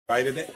Invited it.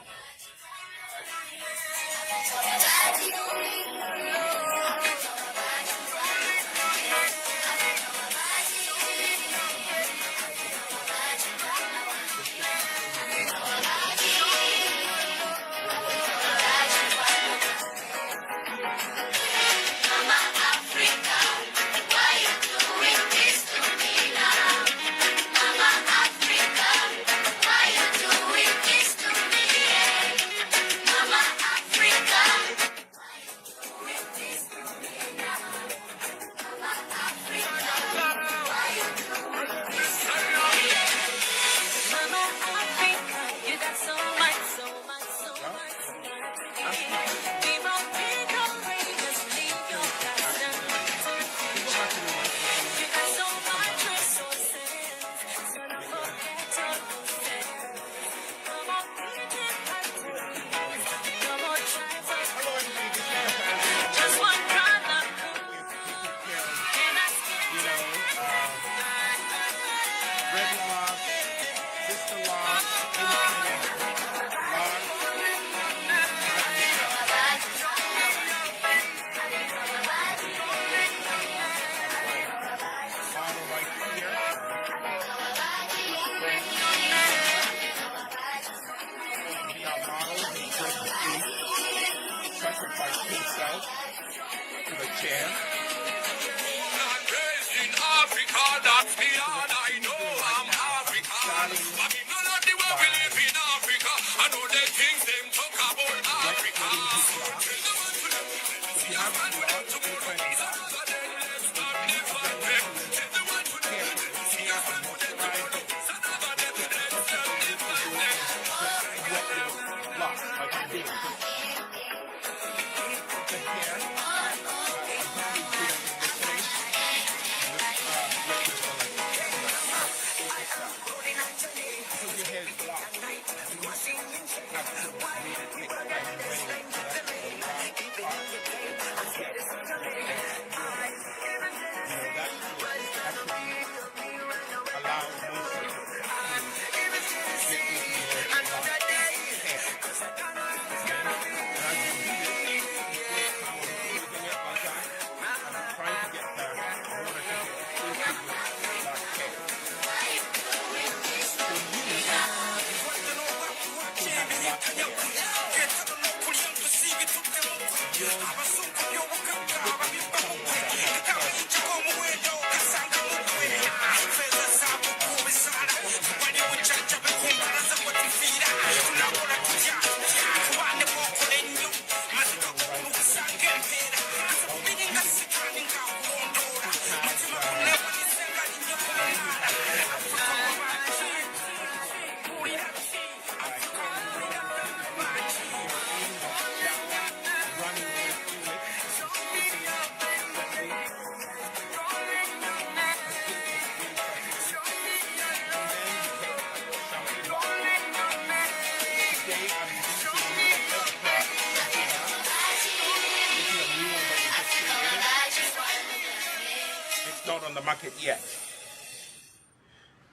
On the market yet.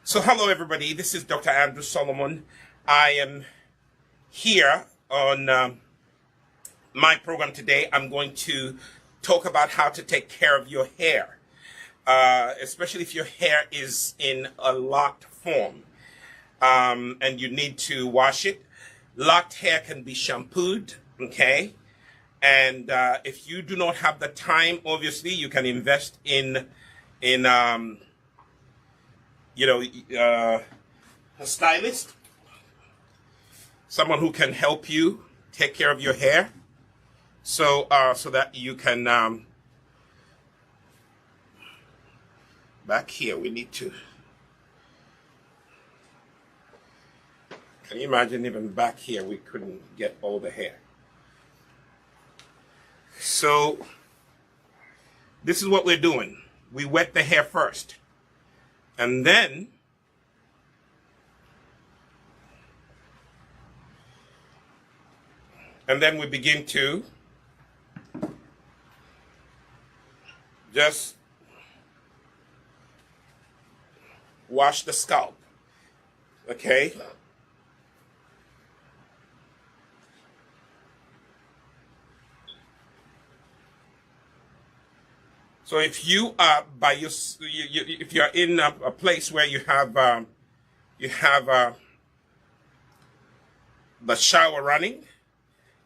So hello everybody, this is Dr. Andrew Solomon. I am here on my program today. I'm going to talk about how to take care of your hair, especially if your hair is in a locked form and you need to wash it. Locked hair can be shampooed, okay? And if you do not have the time, obviously you can invest in a stylist, someone who can help you take care of your hair, so that you can back here we need to. Can you imagine even back here we couldn't get all the hair? So this is what we're doing. We wet the hair first, and then we begin to just wash the scalp, okay? So if you are by your, if you are in a place where you have the shower running,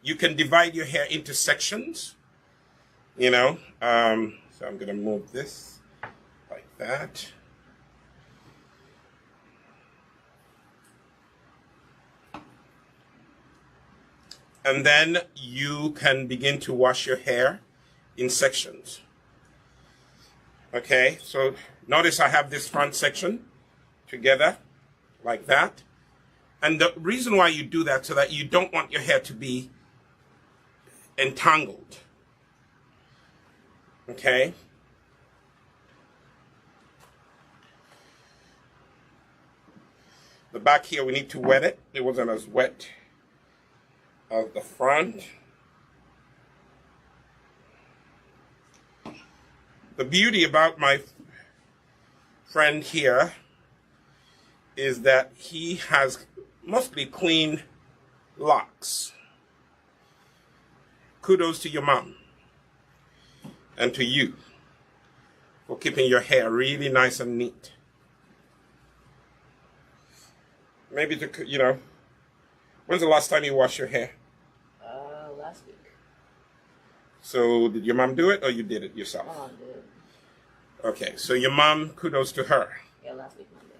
you can divide your hair into sections. You know, so I'm gonna move this like that. And then you can begin to wash your hair in sections. Okay, so notice I have this front section together like that. And the reason why you do that so that you don't want your hair to be entangled. Okay? The back here, we need to wet it. It wasn't as wet as the front. The beauty about my friend here is that he has mostly clean locks. Kudos to your mom and to you for keeping your hair really nice and neat. Maybe to, you know, when's the last time you washed your hair? Last week. So did your mom do it or you did it yourself? My mom did it. Okay, so your mom, kudos to her. Yeah, last week Monday.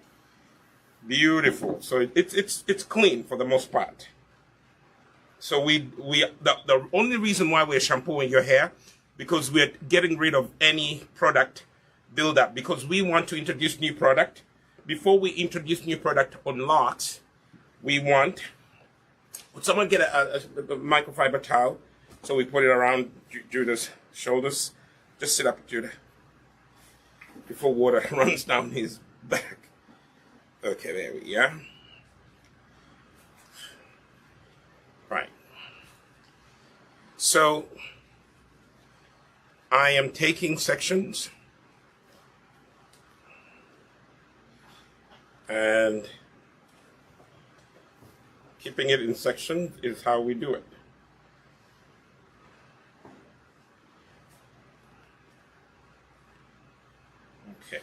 Beautiful. So it's clean for the most part. So the only reason why we're shampooing your hair, because we're getting rid of any product buildup, because we want to introduce new product. Before we introduce new product on Locs, we want, would someone get a microfiber towel? So we put it around Judah's shoulders. Just sit up, Judah, before water runs down his back. Okay, there we are. Right. So I am taking sections and keeping it in sections is how we do it. Okay.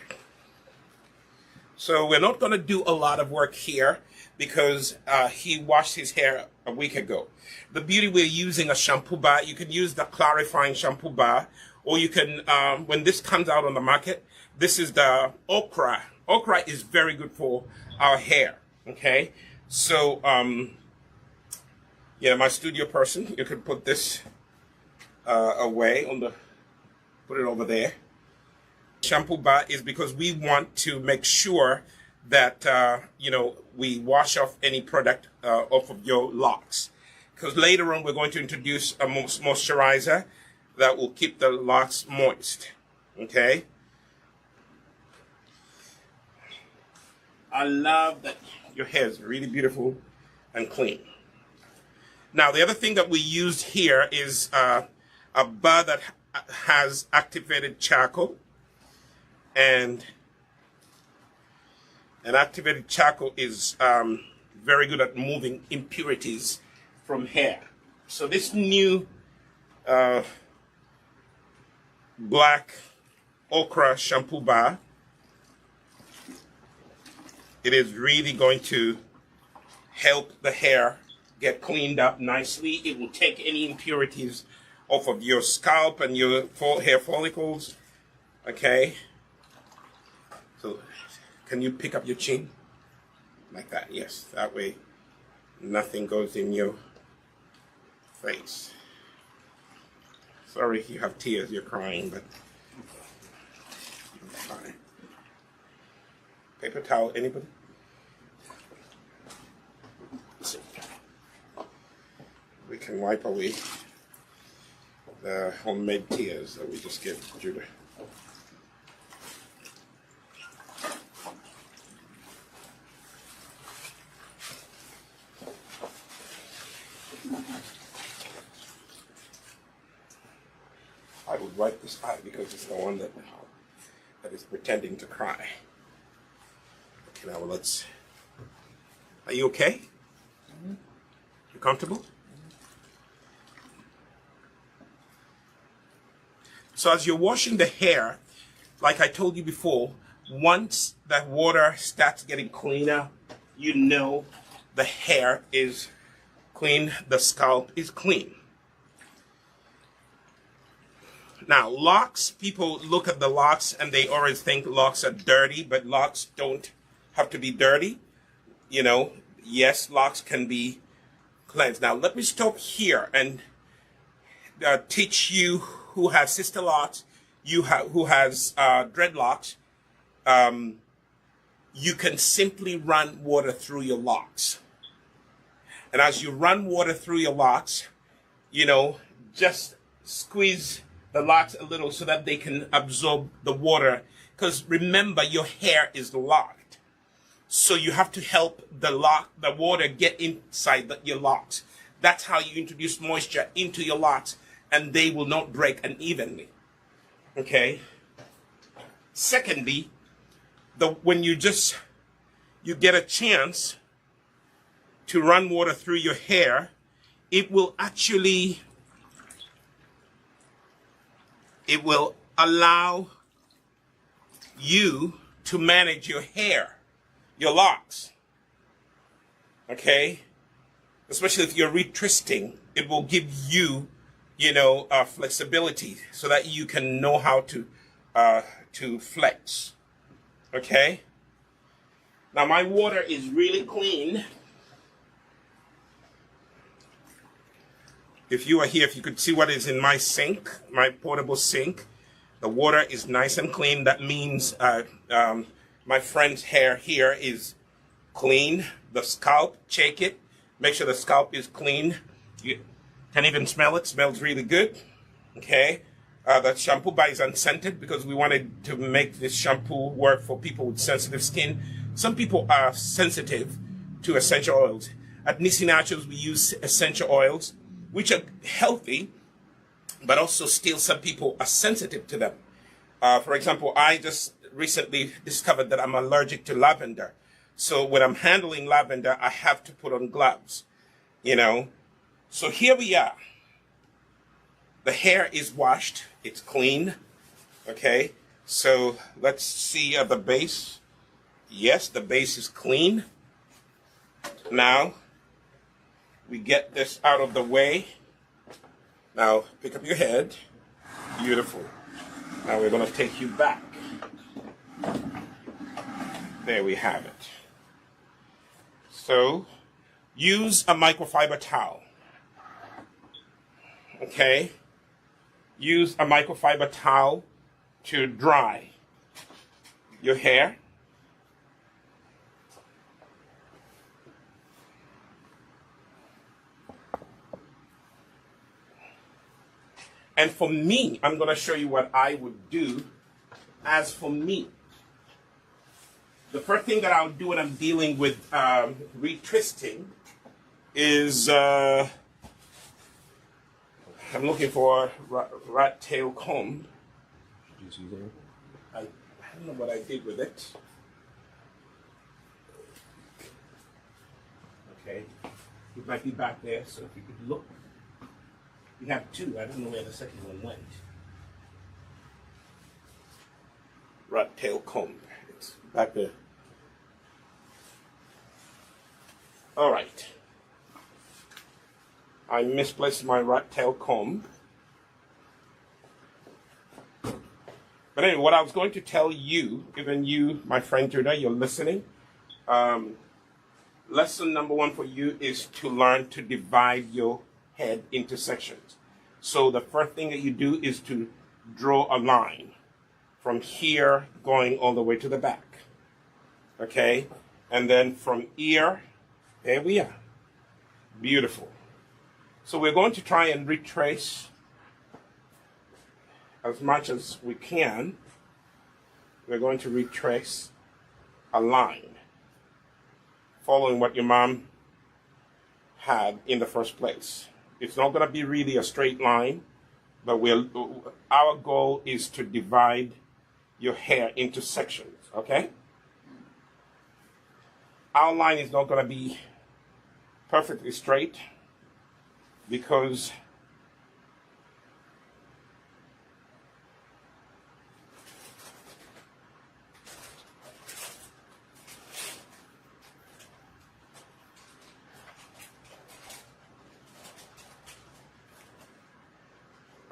So we're not going to do a lot of work here because he washed his hair a week ago. The beauty, we're using a shampoo bar. You can use the clarifying shampoo bar, or you can, when this comes out on the market, this is the Okra. Okra is very good for our hair, okay? So, yeah, my studio person, you could put this away on the, put it over there. Shampoo bar is because we want to make sure that, you know, we wash off any product off of your locks. Because later on, we're going to introduce a moisturizer that will keep the locks moist, okay? I love that your hair is really beautiful and clean. Now, the other thing that we used here is a bar that has activated charcoal. And activated charcoal is very good at moving impurities from hair. So this new black Okra shampoo bar, it is really going to help the hair get cleaned up nicely. It will take any impurities off of your scalp and your hair follicles. Okay. So can you pick up your chin? Like that, yes. That way nothing goes in your face. Sorry if you have tears, you're crying, but it's fine. Paper towel, anybody? So we can wipe away the homemade tears that we just gave Judah. I would wipe this eye because it's the one that is pretending to cry. Okay, now let's. Are you okay? Mm-hmm. You comfortable? Mm-hmm. So as you're washing the hair, like I told you before, once that water starts getting cleaner, you know the hair is clean, the scalp is clean. Now, locks, people look at the locks and they always think locks are dirty, but locks don't have to be dirty. You know, yes, locks can be cleansed. Now, let me stop here and teach you who has sister locks, who has dreadlocks. You can simply run water through your locks. And as you run water through your locks, you know, just squeeze the locks a little so that they can absorb the water. Because remember, your hair is locked. So you have to help the water get inside your locks. That's how you introduce moisture into your locks, and they will not break unevenly. Okay? Secondly, when you get a chance to run water through your hair, it will allow you to manage your hair, your locks. Okay? Especially if you're retwisting, it will give you, flexibility so that you can know how to flex. Okay? Now my water is really clean. If you are here, if you could see what is in my sink, my portable sink, the water is nice and clean. That means my friend's hair here is clean. The scalp, check it. Make sure the scalp is clean. You can even smell it. Smells really good. Okay. The shampoo bar is unscented because we wanted to make this shampoo work for people with sensitive skin. Some people are sensitive to essential oils. At Nisi Naturals, we use essential oils, which are healthy, but also still some people are sensitive to them. For example, I just recently discovered that I'm allergic to lavender. So when I'm handling lavender, I have to put on gloves, So here we are. The hair is washed. It's clean. Okay. So let's see at the base. Yes, the base is clean. Now, we get this out of the way. Now, pick up your head. Beautiful. Now we're going to take you back. There we have it. So, use a microfiber towel. Okay? Use a microfiber towel to dry your hair. And for me, I'm going to show you what I would do. As for me, the first thing that I'll do when I'm dealing with retwisting is I'm looking for a rat tail comb. Did you see there? I don't know what I did with it. Okay, it might be back there, so if you could look. We have two. I don't know where the second one went. Rat tail comb. It's back there. All right. I misplaced my rat tail comb. But anyway, what I was going to tell you, even you, my friend Judah, you're listening. Lesson number one for you is to learn to divide your head into sections. So the first thing that you do is to draw a line from here going all the way to the back. Okay? And then from ear, there we are. Beautiful. So we're going to try and retrace as much as we can. We're going to retrace a line following what your mom had in the first place. It's not going to be really a straight line, but our goal is to divide your hair into sections, okay? Our line is not going to be perfectly straight because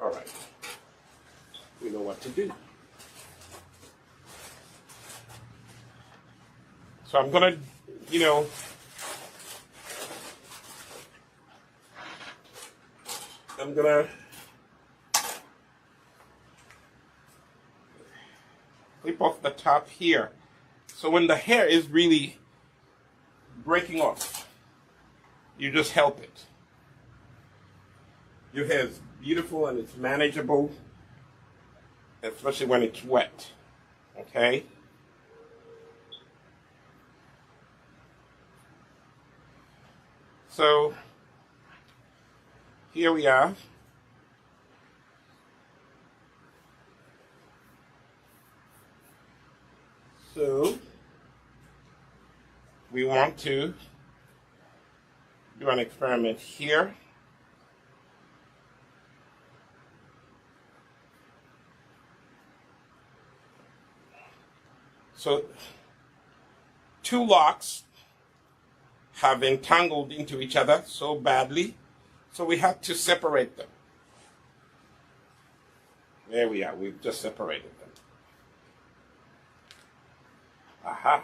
All right. We know what to do. So I'm gonna, I'm gonna clip off the top here. So when the hair is really breaking off, you just help it. Your hair is beautiful and it's manageable, especially when it's wet. Okay? So here we are. So we want to do an experiment here. So 2 locks have entangled into each other so badly, so we have to separate them. There we are, we've just separated them. Aha.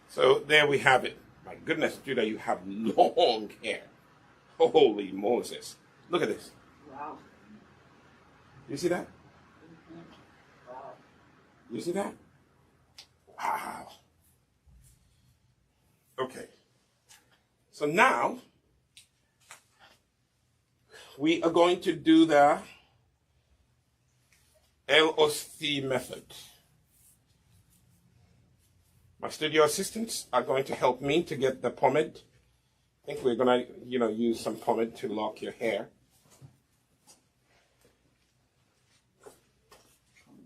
So there we have it. My goodness, Judah, you have long hair. Holy Moses. Look at this. Wow. You see that? Wow. You see that? Wow. Okay. So now we are going to do the LOC method. My studio assistants are going to help me to get the pomade. I think we're gonna, use some pomade to lock your hair.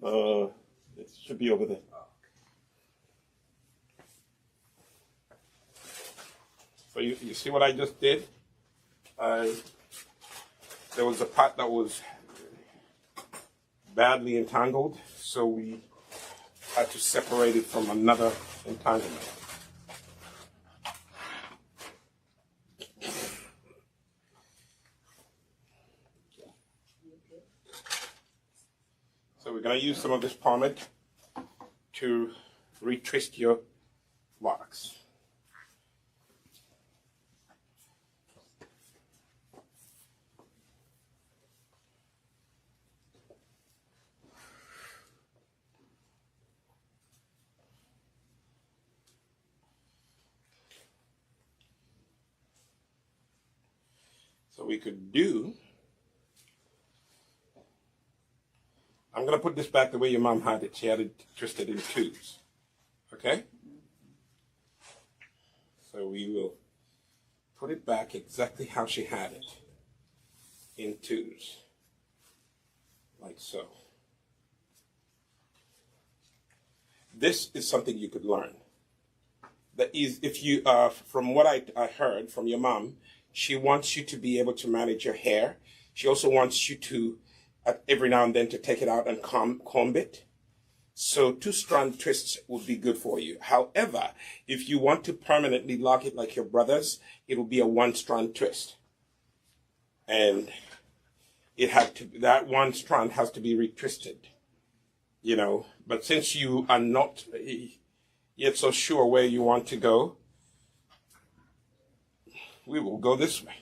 It should be over there. So you see what I just did? There was a part that was badly entangled, so we had to separate it from another entanglement. So we're going to use some of this pomade to retwist your locks. So we could do, I'm going to put this back the way your mom had it. She had it twisted in 2s. Okay? So we will put it back exactly how she had it, in 2s, like so. This is something you could learn. That is, if you, from what I heard from your mom, she wants you to be able to manage your hair. She also wants you to, every now and then, to take it out and comb it. So 2-strand twists would be good for you. However, if you want to permanently lock it like your brothers, it will be a 1-strand twist. And that 1 strand has to be retwisted, But since you are not yet so sure where you want to go, we will go this way.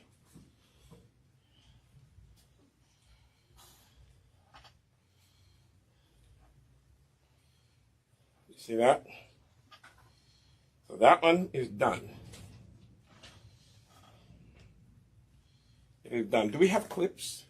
You see that? So that one is done. It is done. Do we have clips?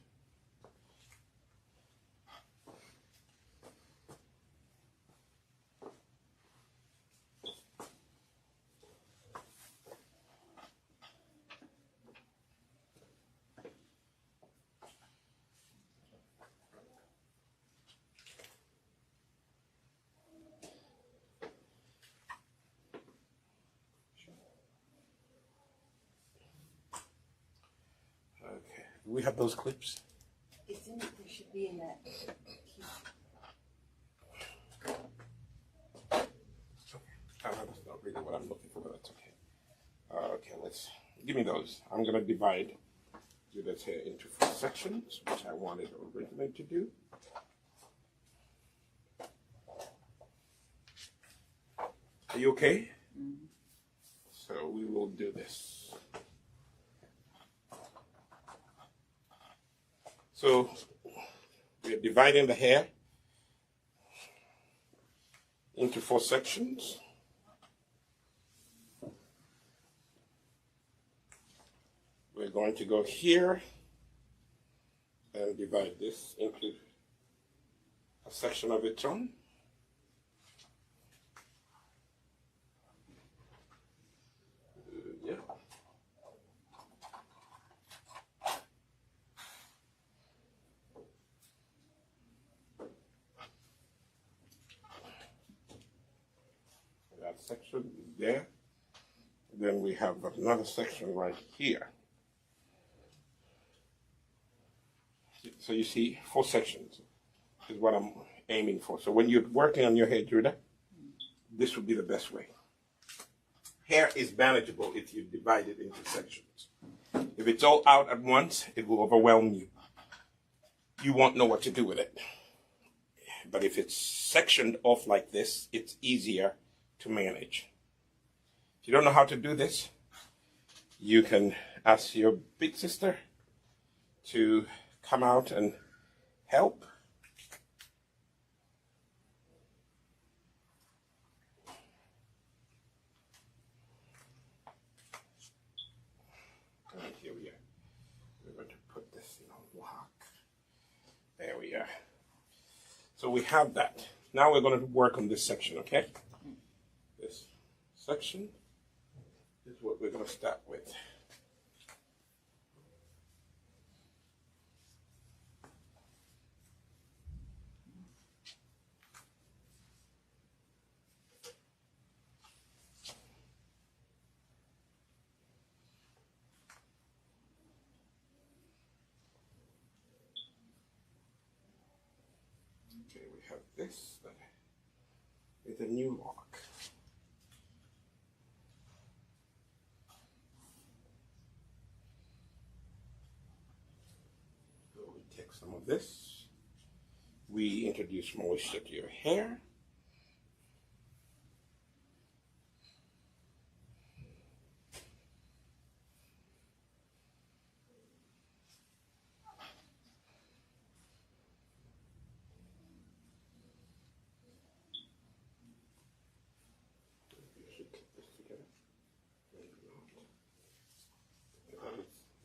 We have those clips. It's in, they should be in that. That's not really what I'm looking for, but that's okay. Okay, give me those. I'm going to divide Judah's hair into 4 sections, which I wanted originally to do. Are you okay? Mm-hmm. So we will do this. So we are dividing the hair into 4 sections. We're going to go here and divide this into a section of its own. Yeah. That section is there. Then we have another section right here. So you see, 4 sections is what I'm aiming for. So when you're working on your hair, Judah, this would be the best way. Hair is manageable if you divide it into sections. If it's all out at once, it will overwhelm you. You won't know what to do with it. But if it's sectioned off like this, it's easier to manage. If you don't know how to do this, you can ask your big sister to come out and help. And here we are. We're going to put this in a lock. There we are. So we have that. Now we're going to work on this section, okay? This section is what we're going to start with. Okay, we have this that is a new lock. So we take some of this. We introduce moisture to your hair.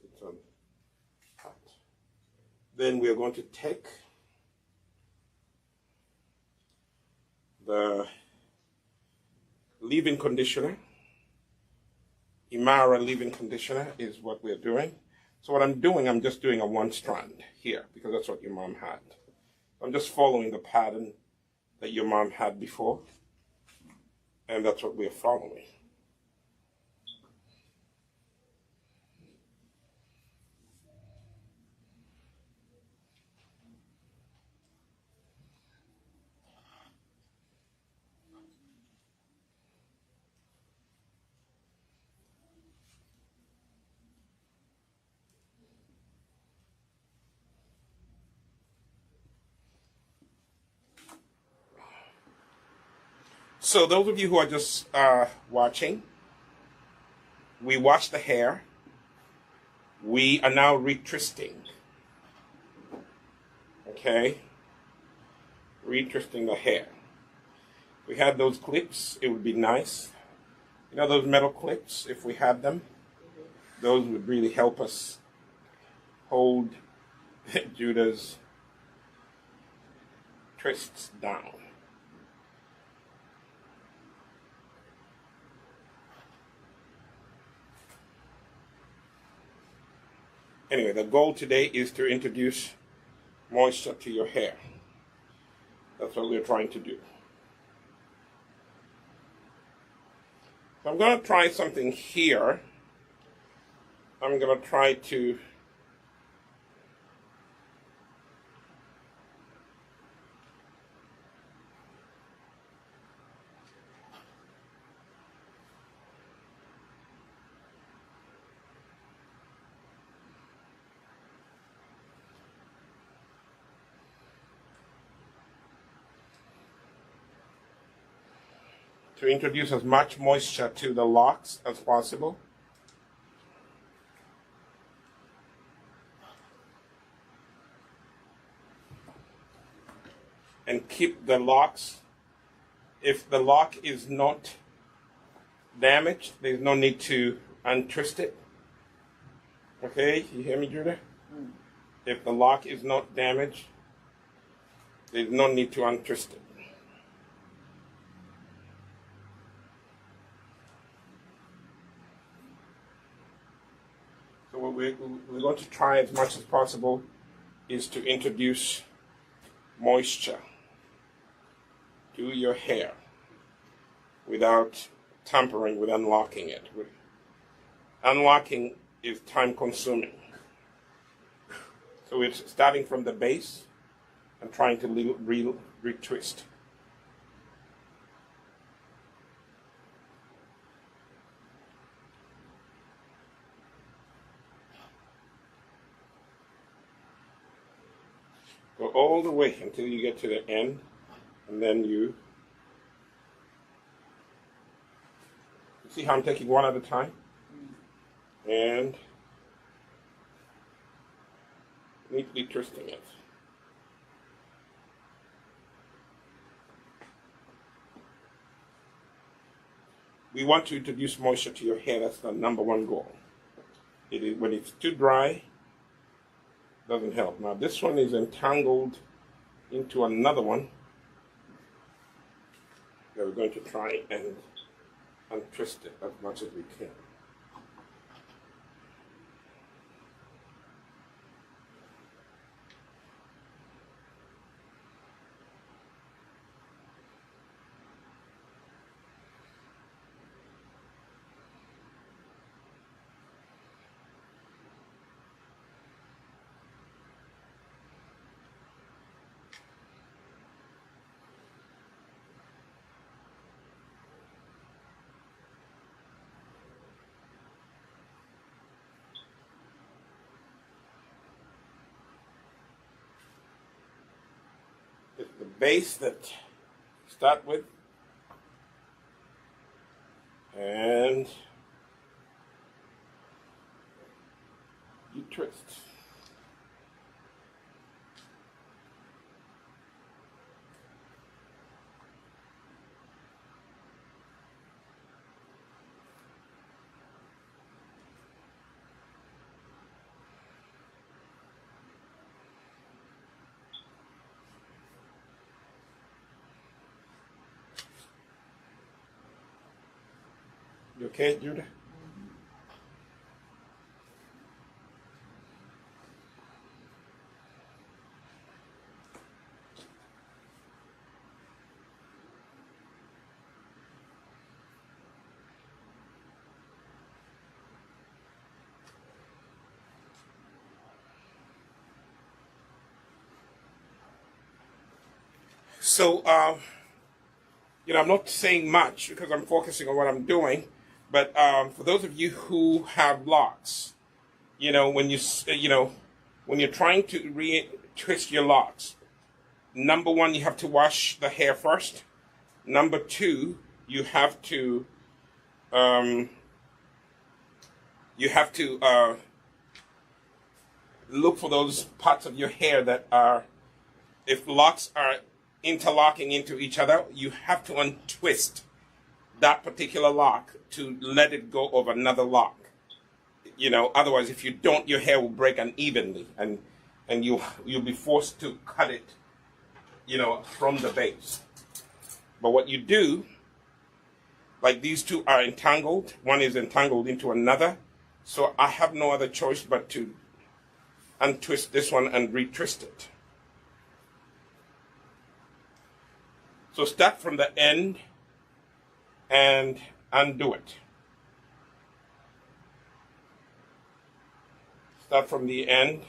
It's on hot. Then we are going to take the leave-in conditioner. Imara leave-in conditioner is what we're doing. So what I'm doing, I'm just doing a 1 strand here because that's what your mom had. I'm just following the pattern that your mom had before, and that's what we're following. So those of you who are just watching, we washed the hair. We are now retwisting. Okay? Retwisting the hair. If we had those clips, it would be nice. You know those metal clips, if we had them? Those would really help us hold Judah's twists down. Anyway, the goal today is to introduce moisture to your hair. That's what we're trying to do. So I'm going to try something here. I'm going to try to to introduce as much moisture to the locks as possible. And keep the locks. If the lock is not damaged, there's no need to untwist it. Okay, you hear me, Judah? If the lock is not damaged, there's no need to untwist it. So what we're going to try as much as possible is to introduce moisture to your hair without tampering with unlocking it. Unlocking is time consuming. So it's starting from the base and trying to retwist. Go all the way until you get to the end, and then you see how I'm taking one at a time? And neatly twisting it. We want to introduce moisture to your hair. That's the number one goal. It is, when it's too dry, doesn't help. Now this one is entangled into another one that we're going to try and untwist it as much as we can. It's the base that you start with, and you twist. You okay, Judah? So, I'm not saying much because I'm focusing on what I'm doing. But for those of you who have locks, when you're trying to twist your locks, number one, you have to wash the hair first. Number two, you have to look for those parts of your hair that are, if locks are interlocking into each other, you have to untwist that particular lock to let it go over another lock. Otherwise, if you don't, your hair will break unevenly, and you'll be forced to cut it, from the base. But what you do, like these two are entangled, one is entangled into another, so I have no other choice but to untwist this one and retwist it. So start from the end and undo it. Start from the end,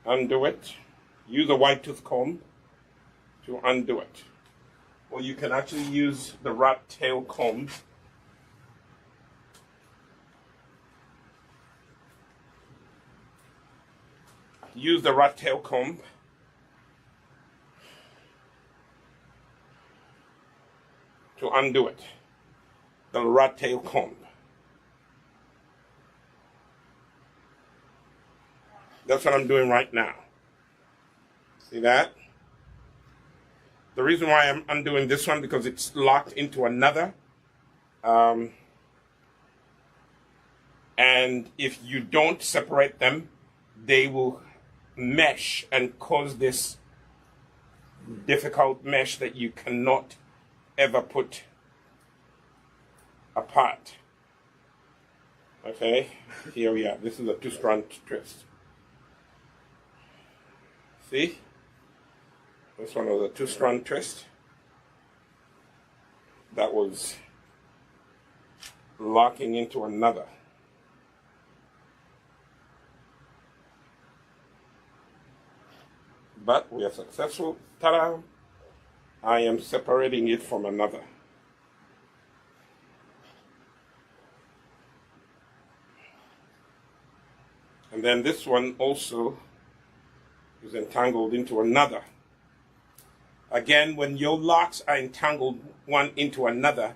undo it. Use a white tooth comb to undo it. Or you can actually use the rat tail comb. Use the rat tail comb to undo it. The rat tail comb. That's what I'm doing right now. See that? The reason why I'm undoing this one because it's locked into another. And if you don't separate them, they will mesh and cause this difficult mesh that you cannot ever put apart. Okay, here we are. This is a 2-strand twist. See? This one was a 2-strand twist. That was locking into another. But we are successful. Ta-da! I am separating it from another. And then this one also is entangled into another. Again, when your locks are entangled one into another,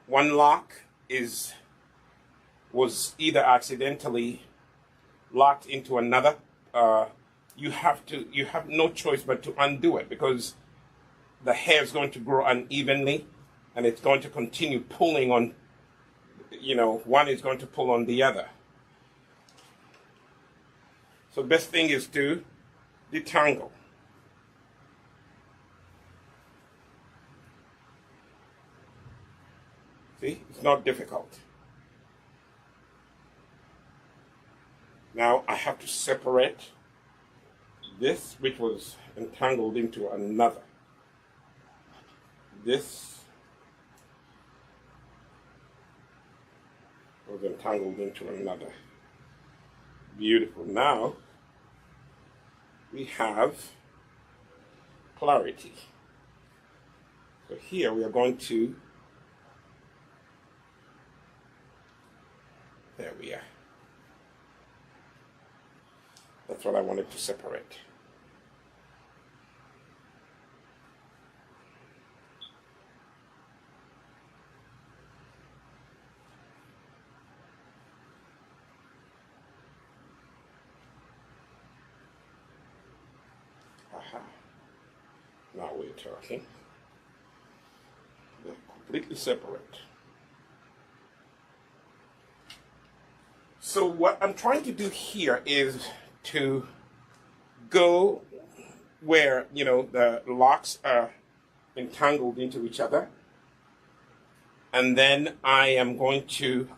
one lock was either accidentally locked into another. You have no choice but to undo it because the hair is going to grow unevenly and it's going to continue pulling on, one is going to pull on the other. So best thing is to detangle. See, it's not difficult. Now I have to separate this, which was entangled into another. This was entangled into another. Beautiful. Now we have clarity. So here we are going to, there we are. That's what I wanted to separate. Now we're talking. They're completely separate. So what I'm trying to do here is to go where, the locks are entangled into each other. And then I am going to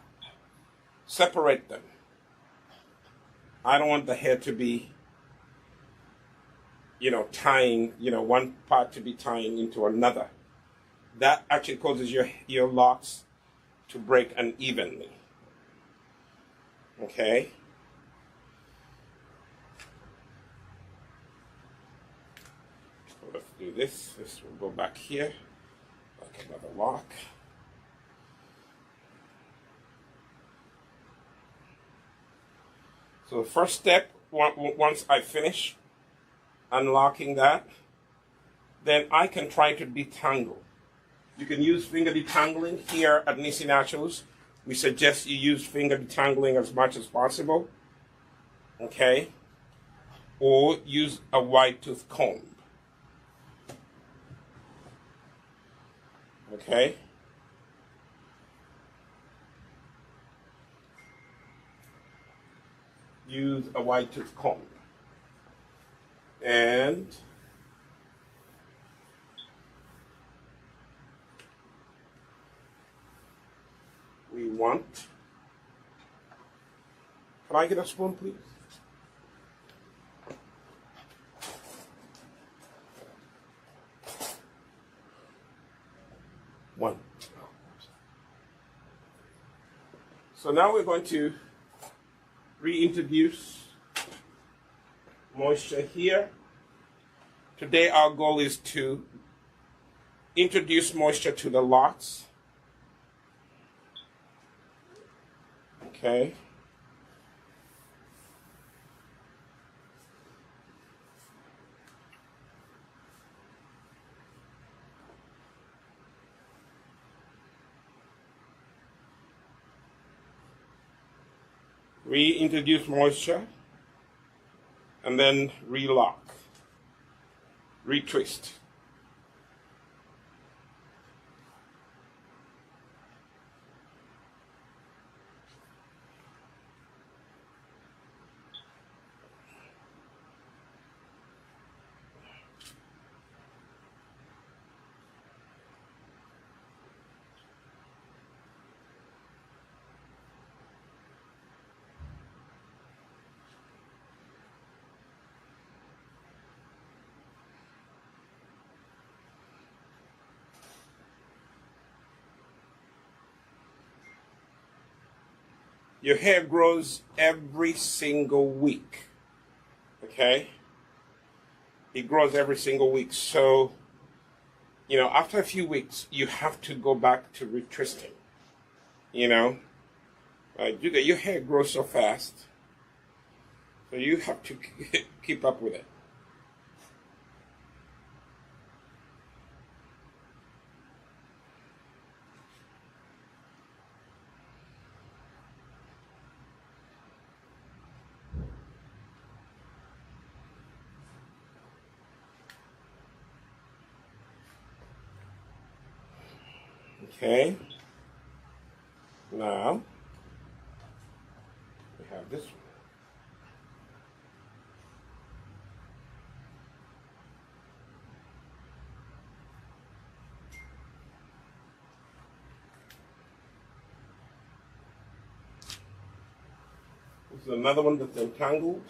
separate them. I don't want the hair to be tying, one part to be tying into another. That actually causes your locks to break unevenly. Okay? So let's do this. This will go back here, like another lock. So the first step, once I finish unlocking that, then I can try to detangle. You can use finger detangling. Here at Nisi Naturals, we suggest you use finger detangling as much as possible, okay? Or use a wide tooth comb, okay? Use a wide tooth comb. And we want, can I get a spoon, please? One. So now we're going to reintroduce moisture here. Today our goal is to introduce moisture to the locks. Okay. reintroduce moisture, and then relock, retwist. Your hair grows every single week, okay? It grows every single week. So, you know, after a few weeks, you have to go back to retwisting, you know? Your hair grows so fast, so you have to keep up with it. Okay, now we have this one. This is another one that's entangled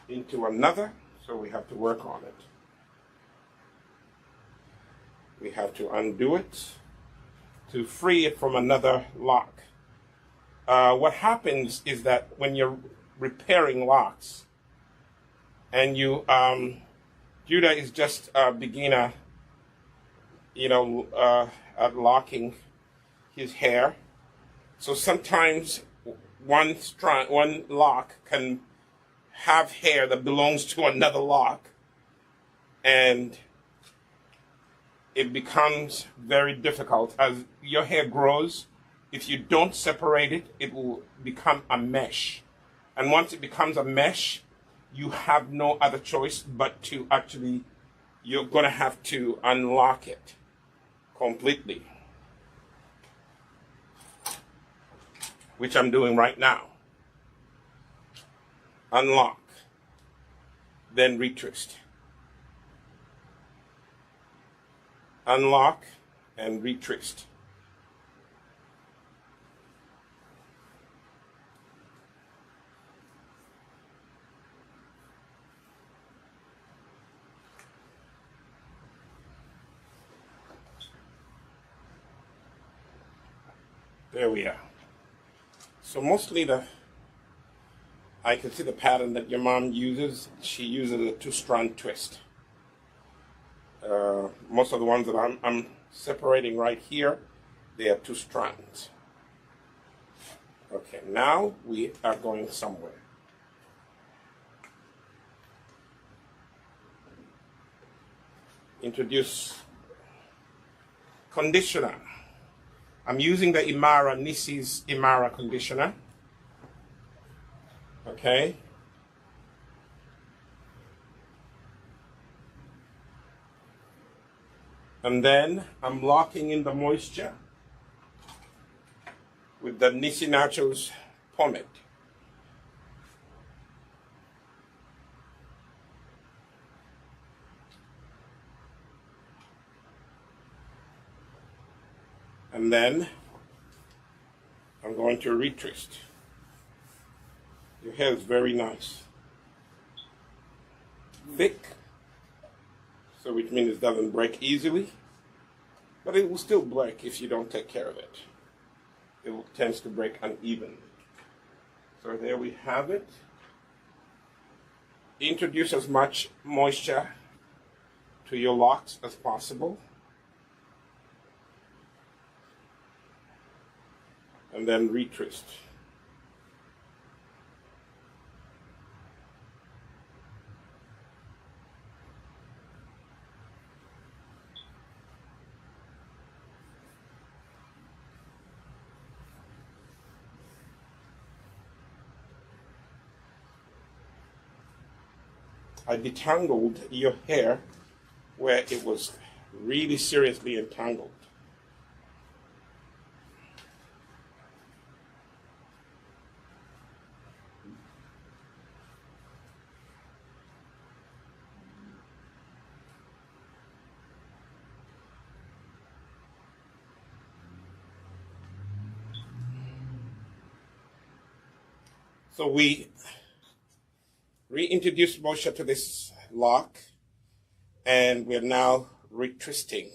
into another, so we have to work on it. We have to undo it to free it from another lock. What happens is that when you're repairing locks, and Judah is just a beginner, you know, at locking his hair. So sometimes one lock can have hair that belongs to another lock, and it becomes very difficult. As your hair grows, if you don't separate it, it will become a mesh. And once it becomes a mesh, you have no other choice but to actually, you're going to have to unlock it completely, which I'm doing right now. Unlock, then retwist. Unlock and retwist. There we are. So mostly I can see the pattern that your mom uses. She uses a 2-strand twist. Most of the ones that I'm separating right here, they are 2 strands. Okay, now we are going somewhere. Introduce conditioner. I'm using the Nissy's Imara conditioner. Okay. And then I'm locking in the moisture with the Nisi Nachos pomade. And then I'm going to retwist. Your hair is very nice. Thick, so which means it doesn't break easily, but it will still break if you don't take care of it. It tends to break uneven. So there we have it. Introduce as much moisture to your locks as possible. And then retwist. I detangled your hair where it was really seriously entangled. So we reintroduced moisture to this lock, and we're now retwisting,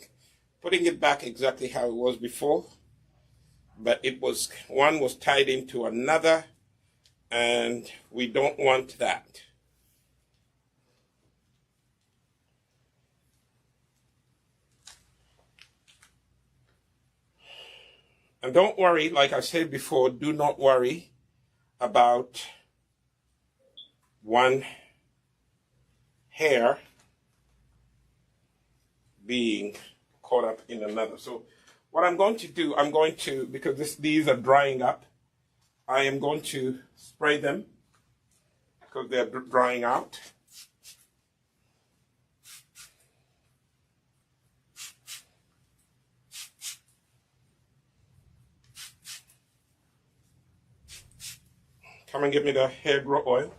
putting it back exactly how it was before, but it was, one was tied into another, and we don't want that. And don't worry, like I said before, do not worry about one hair being caught up in another. So what I'm going to do, because these are drying up, I am going to spray them because they're drying out. Come and get me the HairGro oil.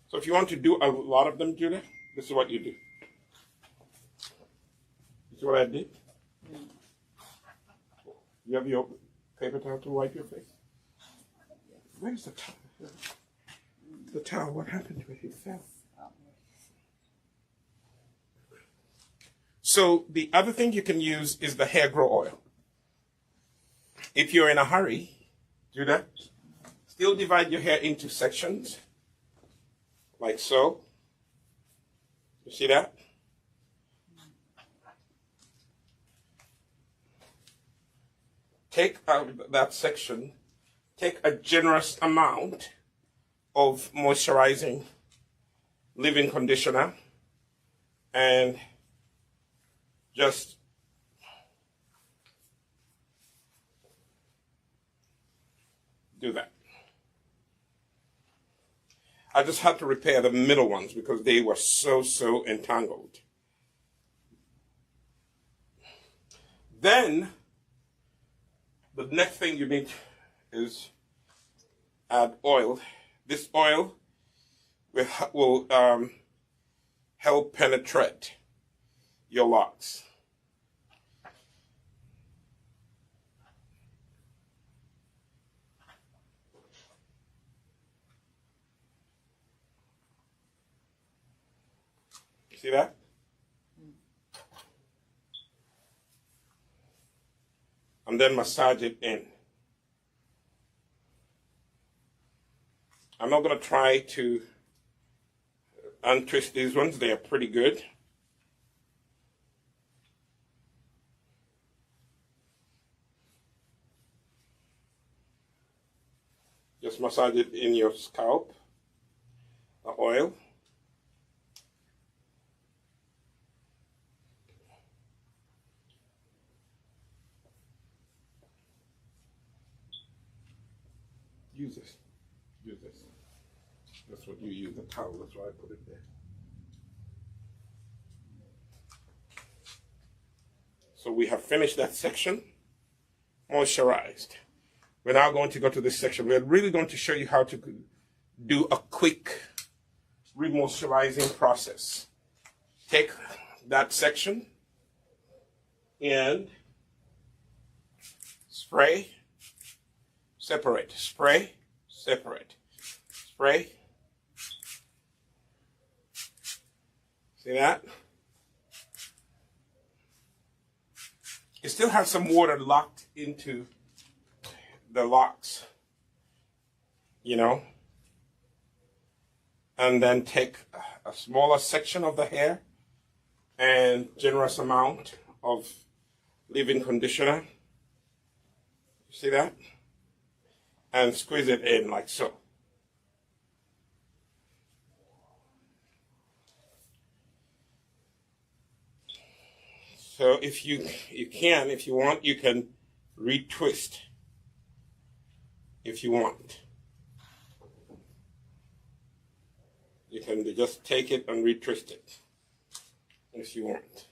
So if you want to do a lot of them, Julia, this is what you do. You see what I did? You have your paper towel to wipe your face? Where's the towel? The towel, what happened to it? It fell. So the other thing you can use is the HairGro oil. If you're in a hurry, do that. Still divide your hair into sections, like so. You see that? Take out that section, take a generous amount of moisturizing leave-in conditioner, and just do that. I just had to repair the middle ones because they were so entangled. Then the next thing you need is add oil. This oil will help penetrate your locks. See that? And then massage it in. I'm not going to try to untwist these ones. They are pretty good. Just massage it in your scalp, the oil. Use this. Use this. That's what you use, the towel. That's why I put it there. So we have finished that section, moisturized. We're now going to go to this section. We're really going to show you how to do a quick remoisturizing process. Take that section and spray, separate, spray, separate, spray. See that? You still have some water locked into the locks, you know, and then take a smaller section of the hair and generous amount of leave-in conditioner. See that? And squeeze it in like so. So if you want, you can retwist if you want. You can just take it and retwist it if you want.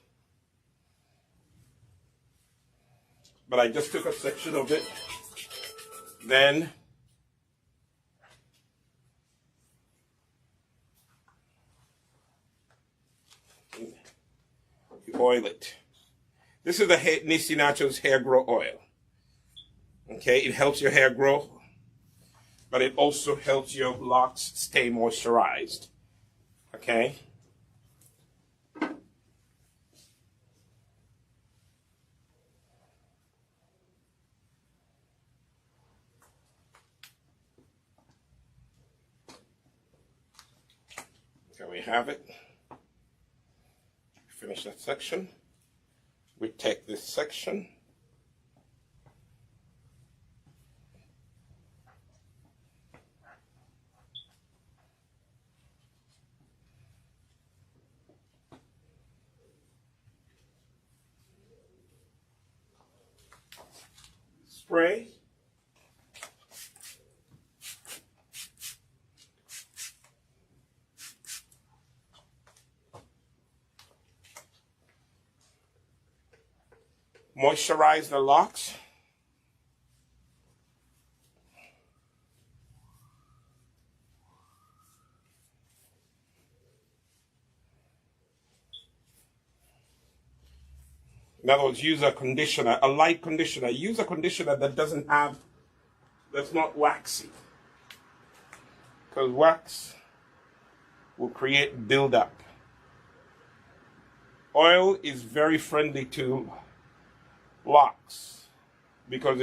But I just took a section of it. Then you oil it. This is the Nissi Naturals HairGro oil. Okay, it helps your hair grow, but it also helps your locks stay moisturized. Okay? There we have it. Finish that section. We take this section. Spray. Moisturize the locks. In other words, use a conditioner, a light conditioner. Use a conditioner that's not waxy. Because wax will create buildup. Oil is very friendly to locks because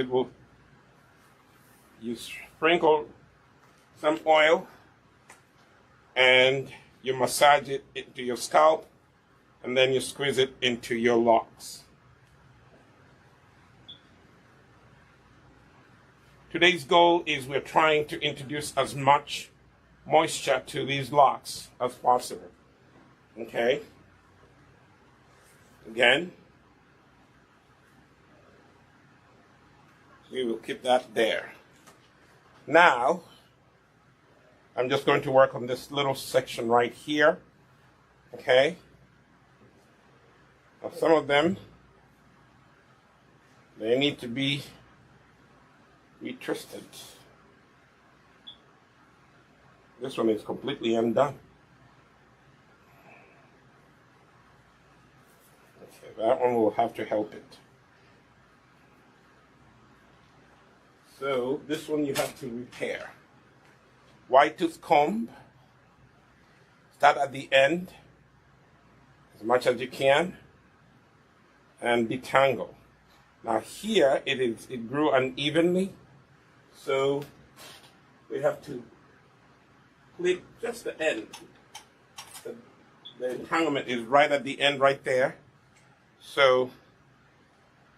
you sprinkle some oil and you massage it into your scalp and then you squeeze it into your locks. Today's goal is we're trying to introduce as much moisture to these locks as possible. Okay? Again, we will keep that there. Now, I'm just going to work on this little section right here. Okay? Now, some of them, they need to be retwisted. This one is completely undone. Okay, that one will have to help it. So this one you have to repair. Wide tooth comb. Start at the end as much as you can and detangle. Now here it grew unevenly, so we have to clip just the end. The entanglement is right at the end right there, so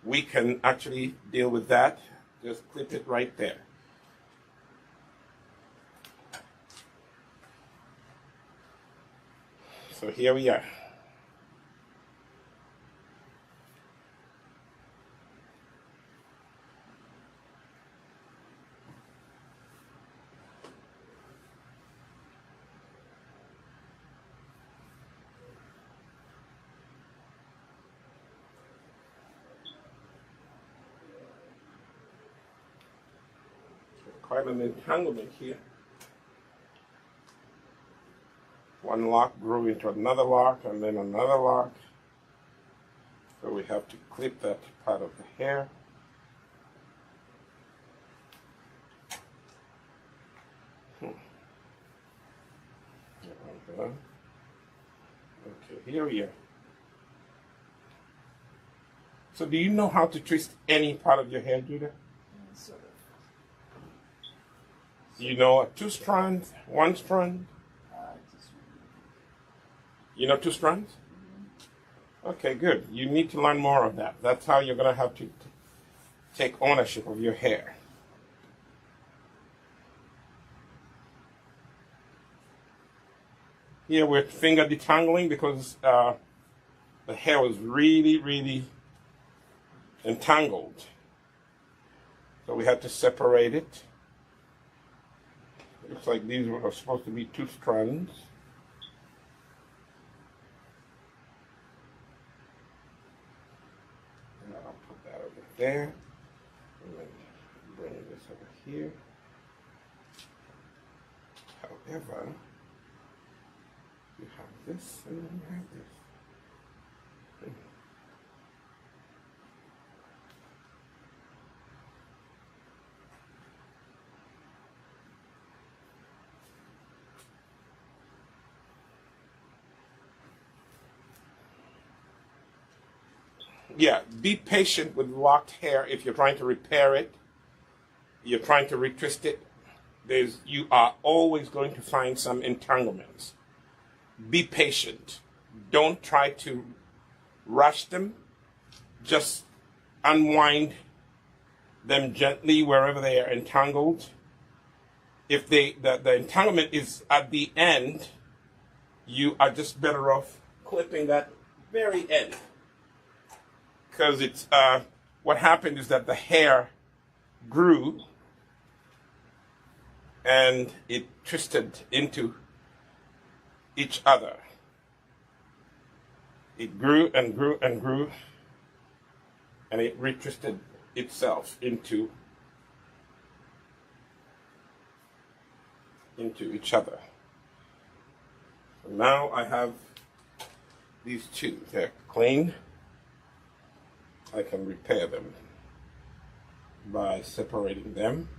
we can actually deal with that. Just clip it right there. So here we are. Quite an entanglement here. One lock grew into another lock and then another lock. So we have to clip that part of the hair. Okay, here we are. So do you know how to twist any part of your hair, Judah? Sort of. You know a 2 strand, 1 strand? Just You know 2 strands? Okay, good. You need to learn more of that. That's how you're going to have to take ownership of your hair. Here we're finger detangling because the hair was really, really entangled. So we had to separate it. Looks like these were supposed to be 2 strands. And I'll put that over there. And then bring this over here. However, you have this and then you have this. Yeah, be patient with locked hair if you're trying to repair it, you're trying to retwist it. You are always going to find some entanglements. Be patient. Don't try to rush them. Just unwind them gently wherever they are entangled. If the entanglement is at the end, you are just better off clipping that very end. Because it's what happened is that the hair grew and it twisted into each other. It grew and grew and grew, and it retwisted itself into each other. So now I have these 2. They're clean. I can repair them by separating them.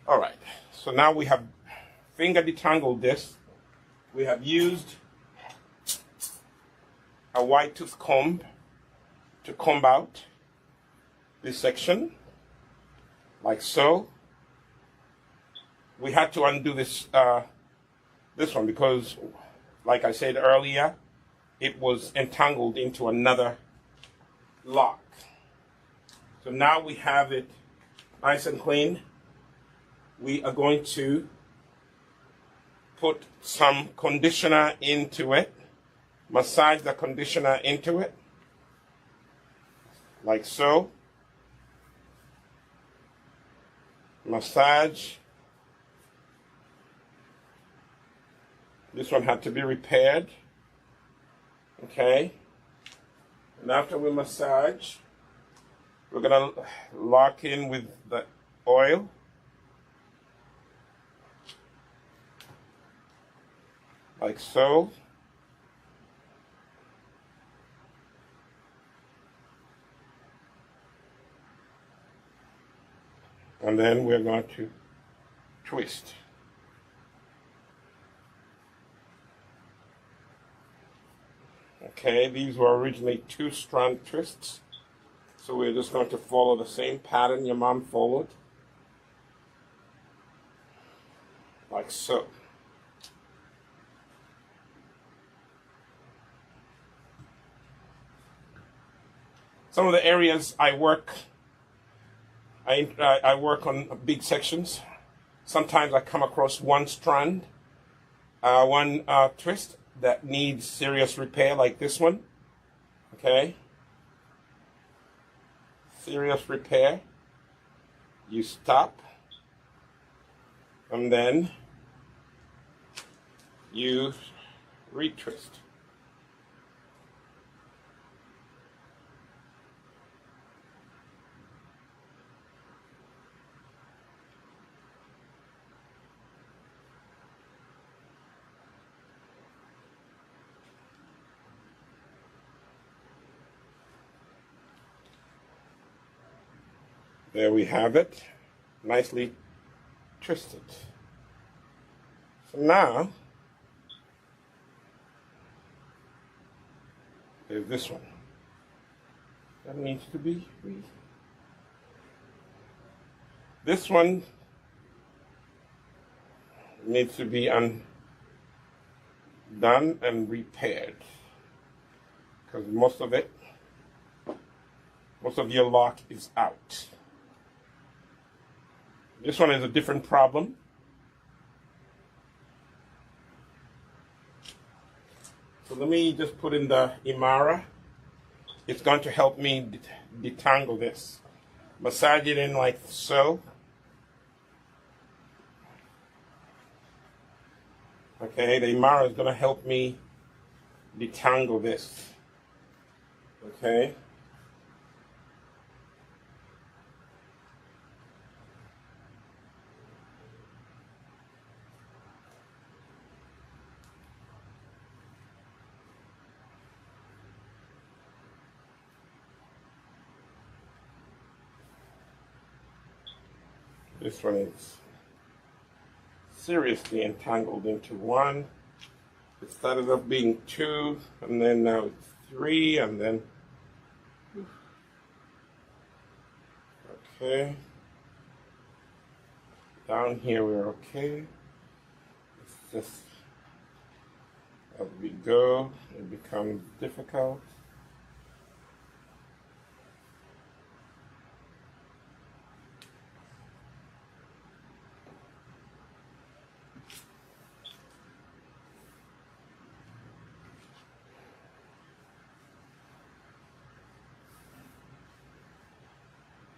All right, so now we have finger detangled this. We have used a wide tooth comb to comb out this section, like so. We had to undo this this one because, like I said earlier, it was entangled into another lock. So now we have it nice and clean. We are going to put some conditioner into it, massage the conditioner into it, like so. Massage. This one had to be repaired. Okay. And after we massage, we're going to lock in with the oil. Like so. And then we're going to twist. Okay, these were originally 2-strand twists. So we're just going to follow the same pattern your mom followed. Like so. Some of the areas I work on big sections. Sometimes I come across one strand, one twist that needs serious repair, like this one. Okay? Serious repair. You stop. And then you retwist. There we have it, nicely twisted. So now, there's this one. That needs to be this one needs to be undone and repaired, because most of your lock is out. This one is a different problem. So let me just put in the Imara. It's going to help me detangle this. Massage it in like so. Okay, the Imara is going to help me detangle this. Okay. This one is seriously entangled into one. It started off being 2, and then now it's 3, and then okay. Down here we're okay. It's just as we go, it becomes difficult.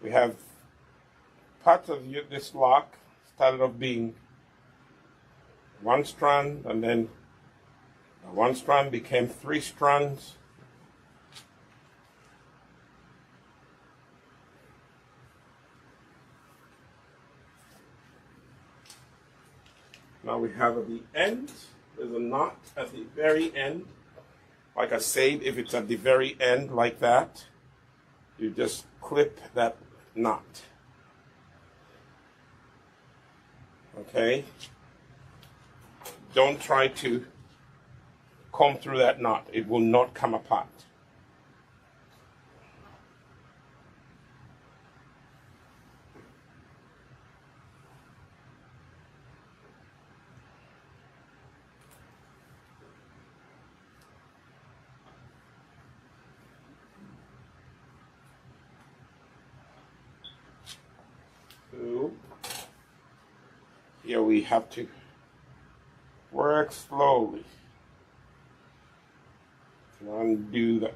We have parts of this lock started off being 1 strand, and then 1 strand became 3 strands. Now we have at the end, there's a knot at the very end. Like I said, if it's at the very end like that, you just clip that knot. Okay? Don't try to comb through that knot. It will not come apart. So here we have to work slowly to undo that.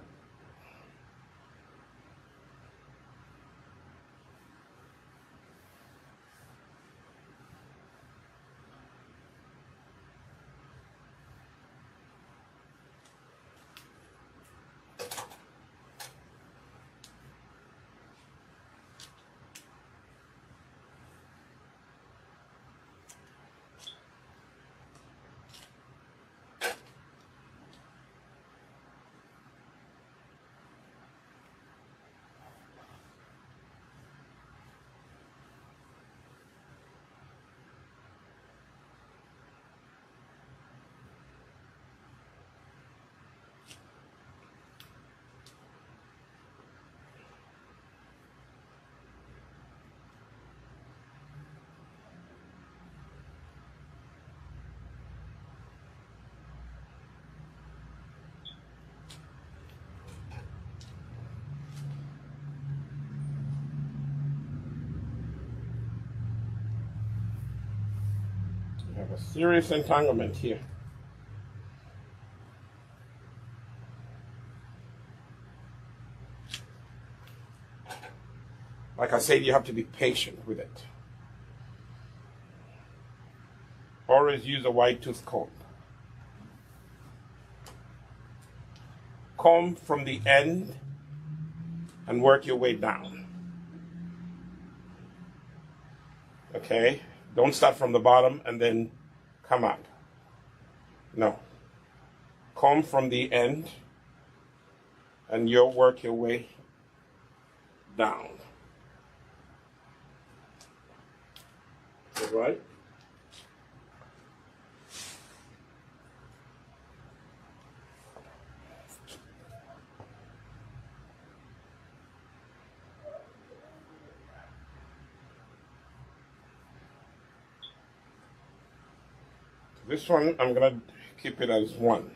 We have a serious entanglement here. Like I said, you have to be patient with it. Always use a wide tooth comb. Comb from the end and work your way down. Okay? Don't start from the bottom and then come up. No. Comb from the end and you'll work your way down. All right? This one, I'm going to keep it as 1.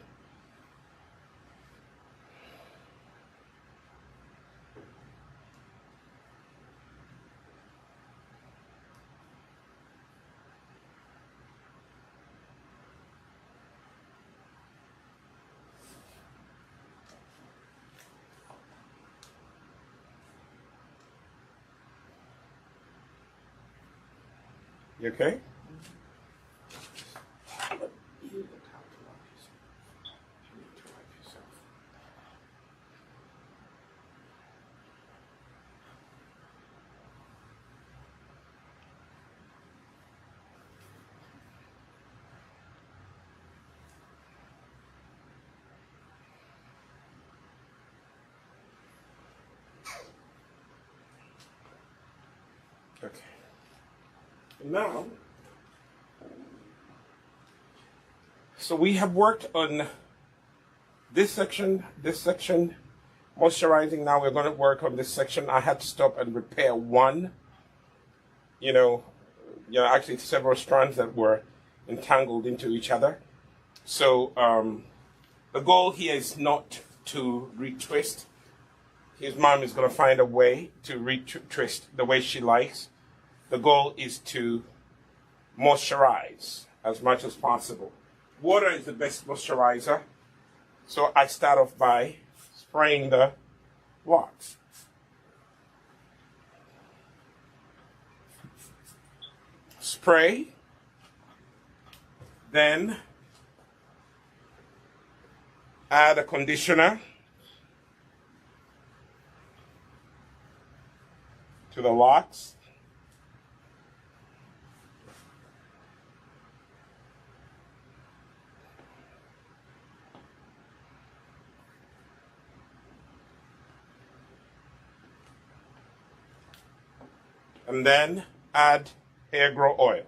You okay? Okay. Now, so we have worked on this section, moisturizing. Now we're going to work on this section. I had to stop and repair one, actually several strands that were entangled into each other. So the goal here is not to retwist. His mom is going to find a way to retwist the way she likes. The goal is to moisturize as much as possible. Water is the best moisturizer. So I start off by spraying the Locs. Spray, then add a conditioner to the Locs. And then add HairGro oil.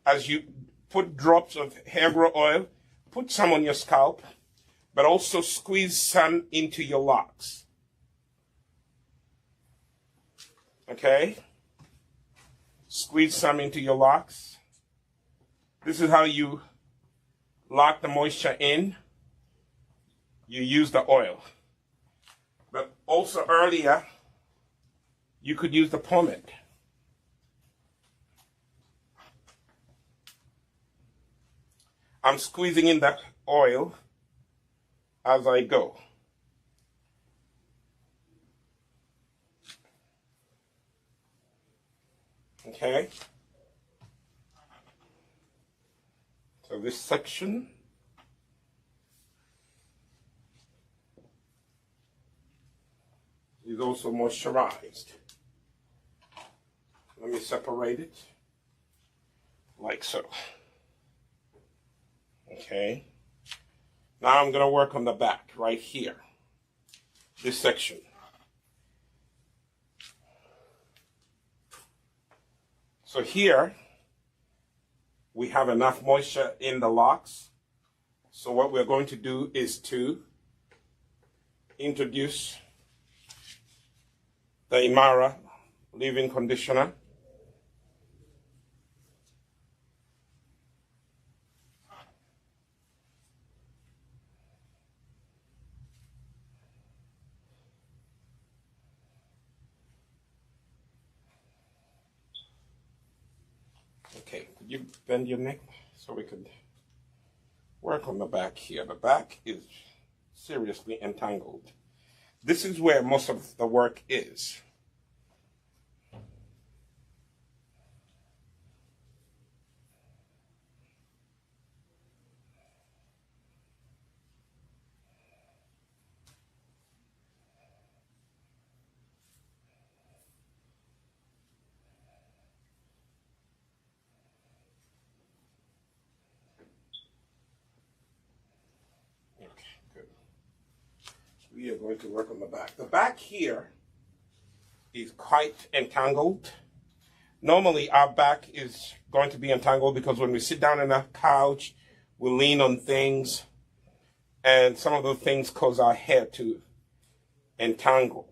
As you put drops of HairGro oil, put some on your scalp, but also squeeze some into your Locs. Okay? Squeeze some into your Locs. This is how you lock the moisture in. You use the oil. But also earlier, you could use the pomade. I'm squeezing in that oil as I go. Okay? So this section is also moisturized. Let me separate it like so. Okay. Now I'm going to work on the back right here. This section. So here we have enough moisture in the Locs. So what we're going to do is to introduce the Imara leave-in conditioner. Okay, could you bend your neck so we could work on the back here? The back is seriously entangled. This is where most of the work is. We are going to work on the back. The back here is quite entangled. Normally our back is going to be entangled because when we sit down on a couch, we lean on things, and some of those things cause our hair to entangle.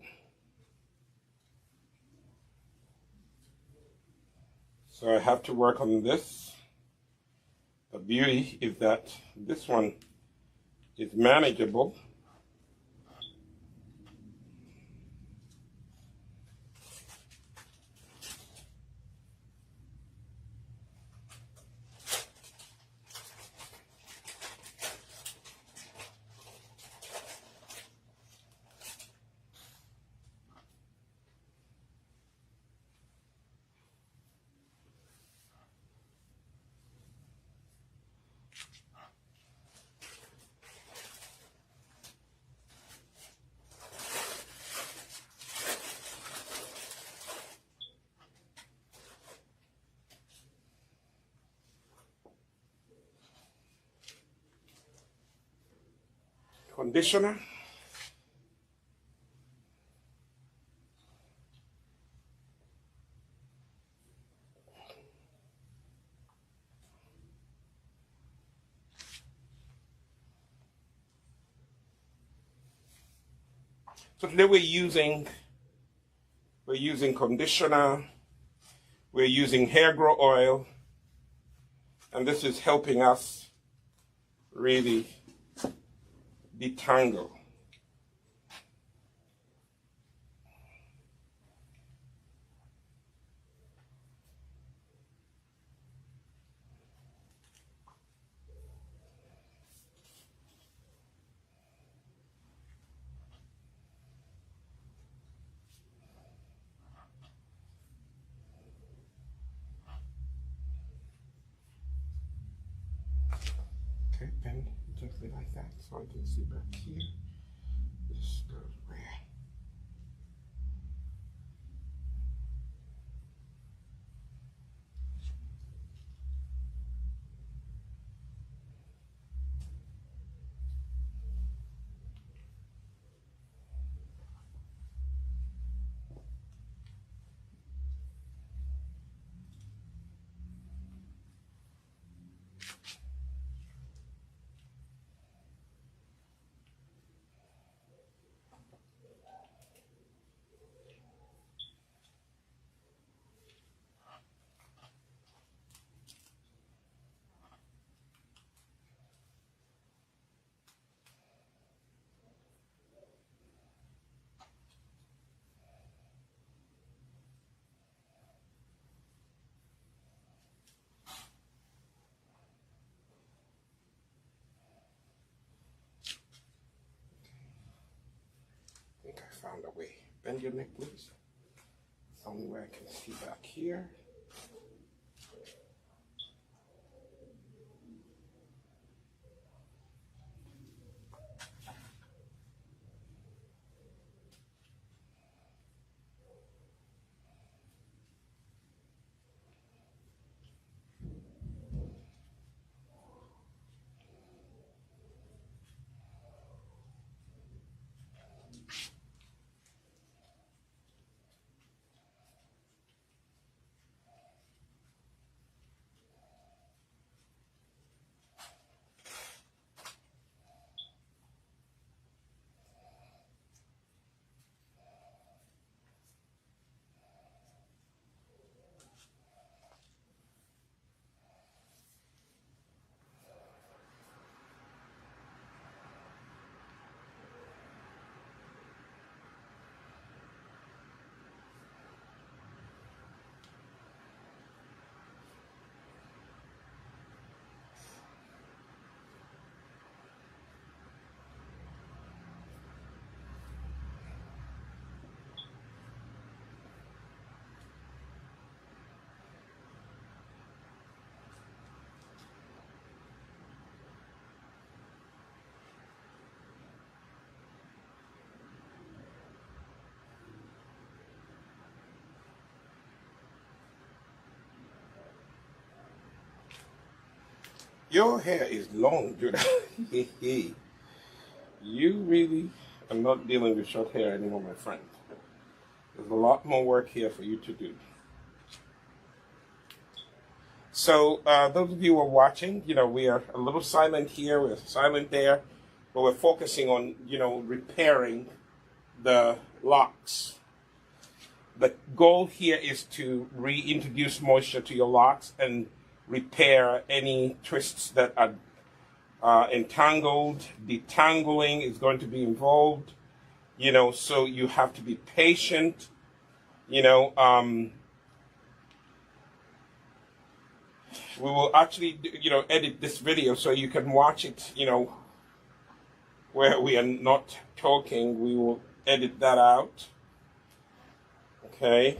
So I have to work on this. The beauty is that this one is manageable. Conditioner. So today we're using conditioner, we're using HairGro oil, and this is helping us really detangle. Okay, and gently like that, so I can see back here. This goes where? I think I found a way. Bend your neck, please. Only way I can see back here. Your hair is long, Judah. You really are not dealing with short hair anymore, my friend. There's a lot more work here for you to do. So those of you who are watching, we are a little silent here, we're silent there, but we're focusing on, repairing the locks. The goal here is to reintroduce moisture to your locks and repair any twists that are entangled. Detangling is going to be involved, so you have to be patient, we will actually, edit this video so you can watch it, where we are not talking. We will edit that out. Okay.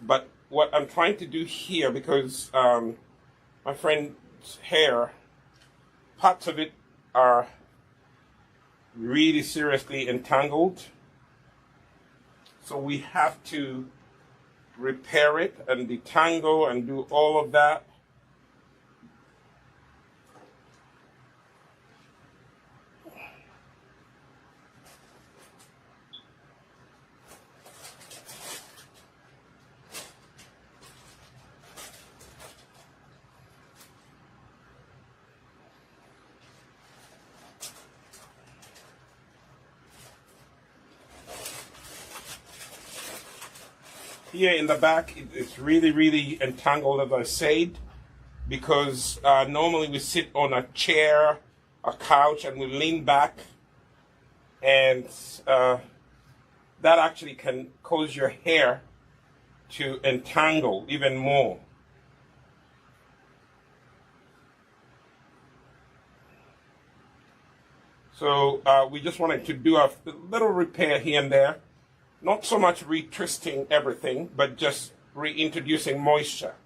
But what I'm trying to do here, because my friend's hair, parts of it are really seriously entangled. So we have to repair it and detangle and do all of that. Here in the back, it's really, really entangled, as I said, because normally we sit on a chair, a couch, and we lean back, and that actually can cause your hair to entangle even more. So we just wanted to do a little repair here and there. Not so much retwisting everything, but just reintroducing moisture.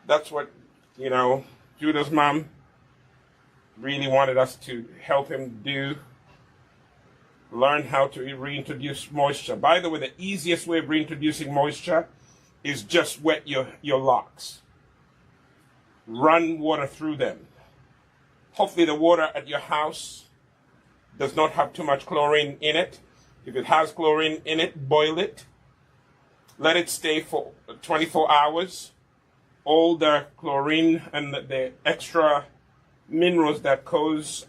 That's what, Judah's mom really wanted us to help him do. Learn how to reintroduce moisture. By the way, the easiest way of reintroducing moisture is just wet your locks. Run water through them. Hopefully the water at your house does not have too much chlorine in it. If it has chlorine in it, boil it. Let it stay for 24 hours. All the chlorine and the extra minerals that cause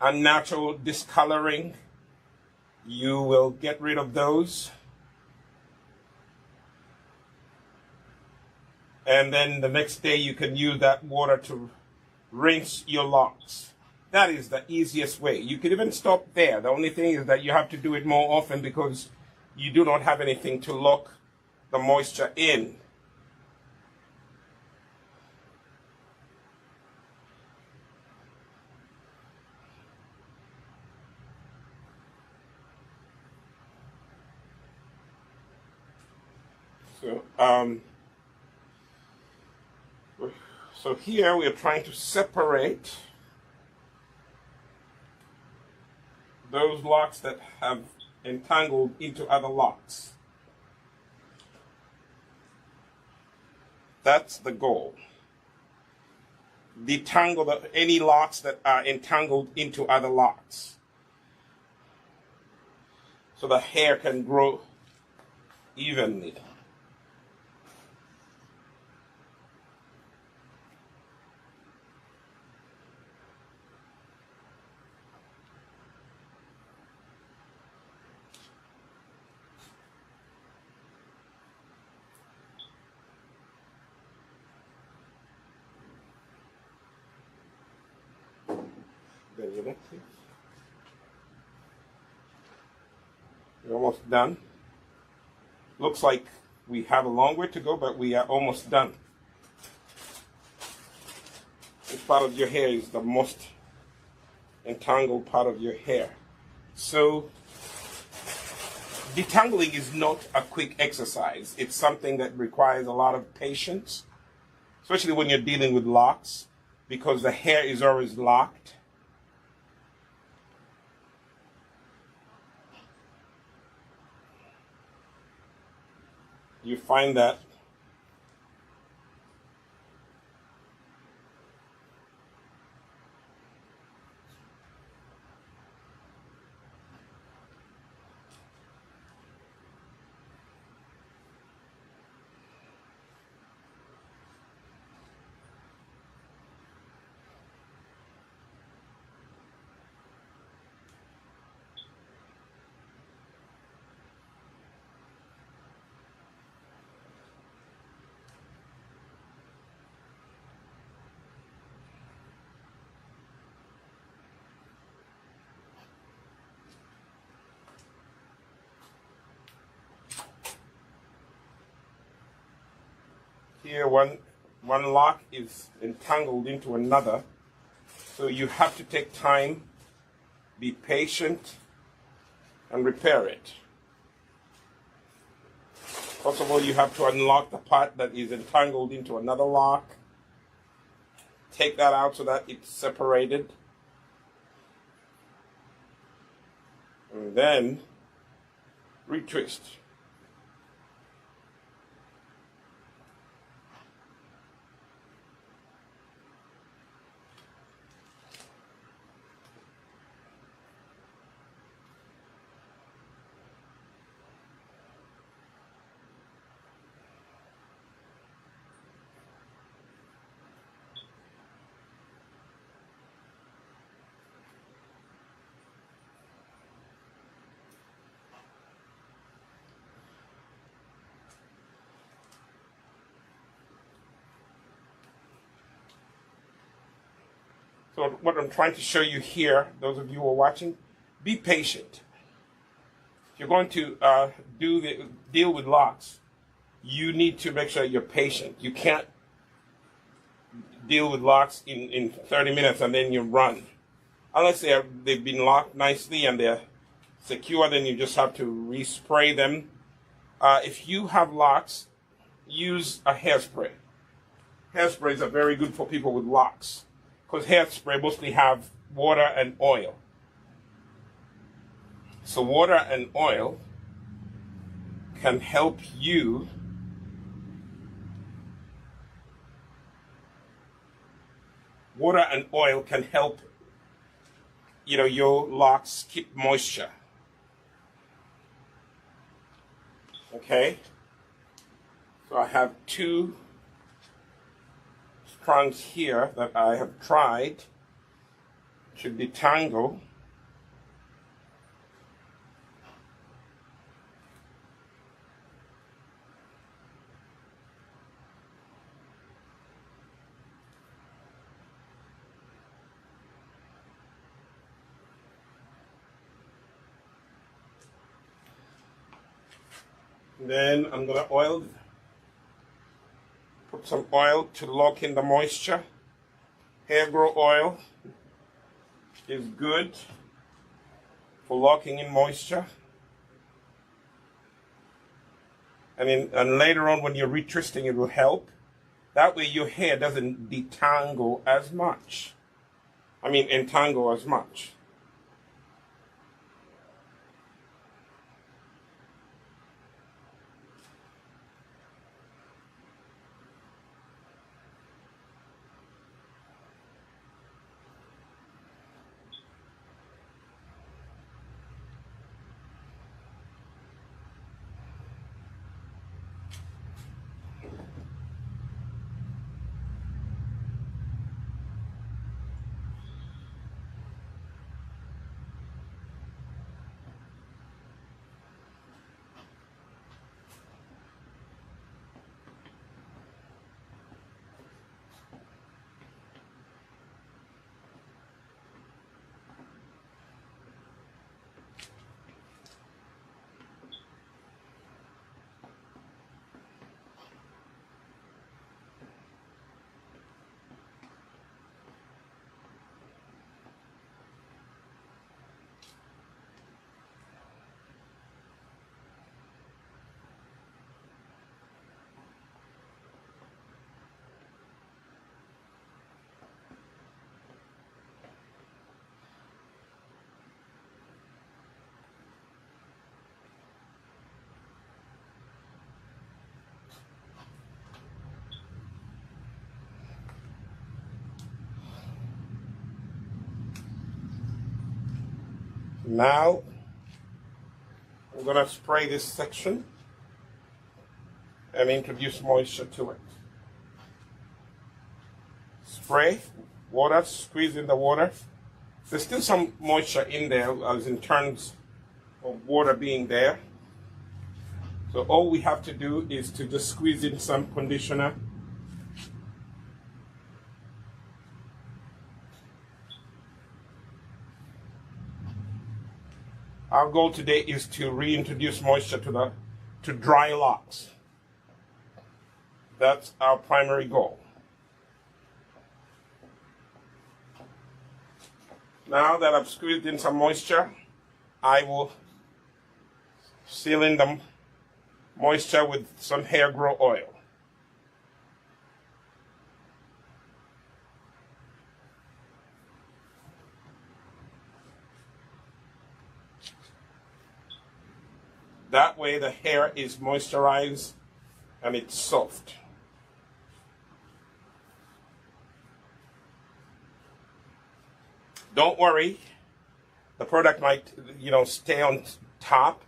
unnatural discoloring, you will get rid of those. And then the next day you can use that water to rinse your locks. That is the easiest way. You could even stop there. The only thing is that you have to do it more often because you do not have anything to lock the moisture in. So here we are trying to separate those locks that have entangled into other locks. That's the goal. Detangle any locks that are entangled into other locks, so the hair can grow evenly. We're almost done. Looks like we have a long way to go, but we are almost done. This part of your hair is the most entangled part of your hair. So detangling is not a quick exercise. It's something that requires a lot of patience, especially when you're dealing with locks, because the hair is always locked. You find that Here one lock is entangled into another. So you have to take time, be patient, and repair it. First of all, you have to unlock the part that is entangled into another lock. Take that out so that it's separated. And then retwist. So what I'm trying to show you here, those of you who are watching, be patient. If you're going to deal with locks, you need to make sure you're patient. You can't deal with locks in 30 minutes and then you run. Unless they've been locked nicely and they're secure, then you just have to respray them. If you have locks, use a hairspray. Hairsprays are very good for people with locks, because hairspray mostly have water and oil. So water and oil can help you your locks keep moisture. Okay? So I have two strands here that I have tried to detangle. Then I'm going to put some oil to lock in the moisture. HairGro oil is good for locking in moisture. And later on when you're retwisting, it will help. That way your hair doesn't entangle as much. Now, I'm going to spray this section and introduce moisture to it. Spray, water, squeeze in the water. There's still some moisture in there as in terms of water being there. So all we have to do is to just squeeze in some conditioner. Our goal today is to reintroduce moisture to dry locks. That's our primary goal. Now that I've squeezed in some moisture, I will seal in the moisture with some HairGro oil. That way the hair is moisturized and it's soft. Don't worry, the product might, stay on top,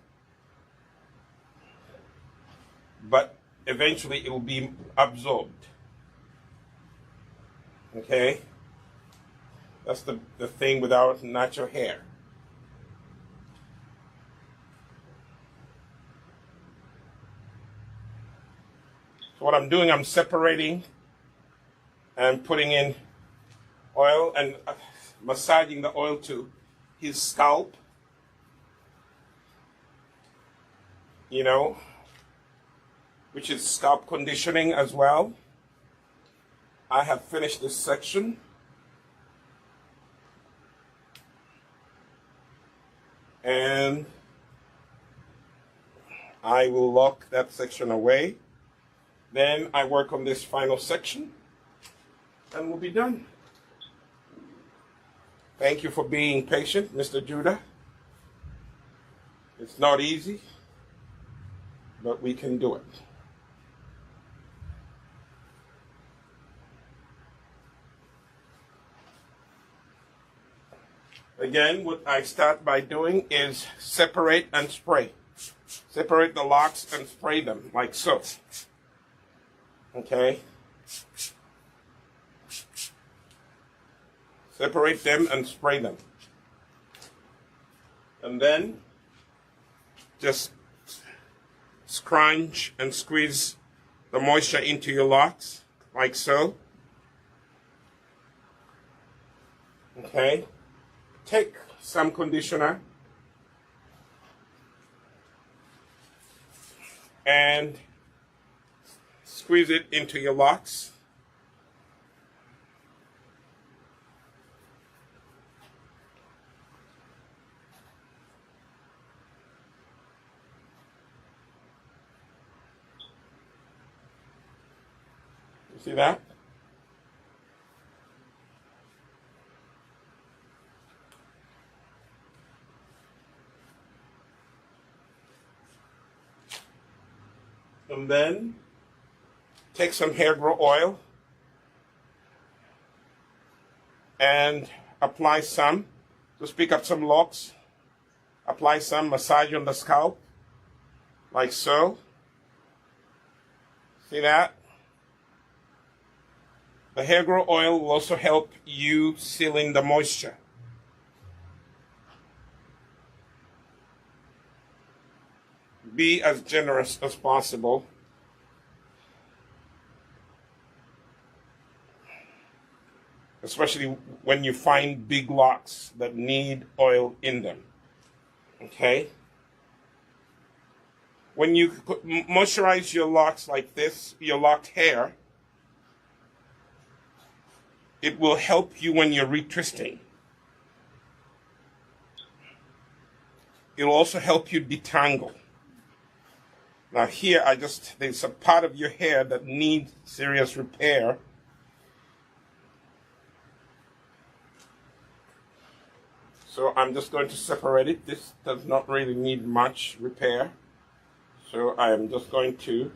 but eventually it will be absorbed. Okay? That's the thing with our natural hair. So what I'm doing, I'm separating and putting in oil and massaging the oil to his scalp, which is scalp conditioning as well. I have finished this section. And I will lock that section away. Then I work on this final section and we'll be done. Thank you for being patient, Mr. Judah. It's not easy, but we can do it. Again, what I start by doing is separate and spray. Separate the locks and spray them like so. Okay? Separate them and spray them. And then just scrunch and squeeze the moisture into your locks like so. Okay? Take some conditioner and squeeze it into your locks. You see that? And then take some HairGro oil and apply some. Just pick up some locks, apply some, massage on the scalp, like so. See that? The HairGro oil will also help you seal in the moisture. Be as generous as possible. Especially when you find big locks that need oil in them. Okay? When you moisturize your locks like this, your locked hair, it will help you when you're retwisting. It will also help you detangle. Now here, there's a part of your hair that needs serious repair. So I'm just going to separate it. This does not really need much repair. So I am just going to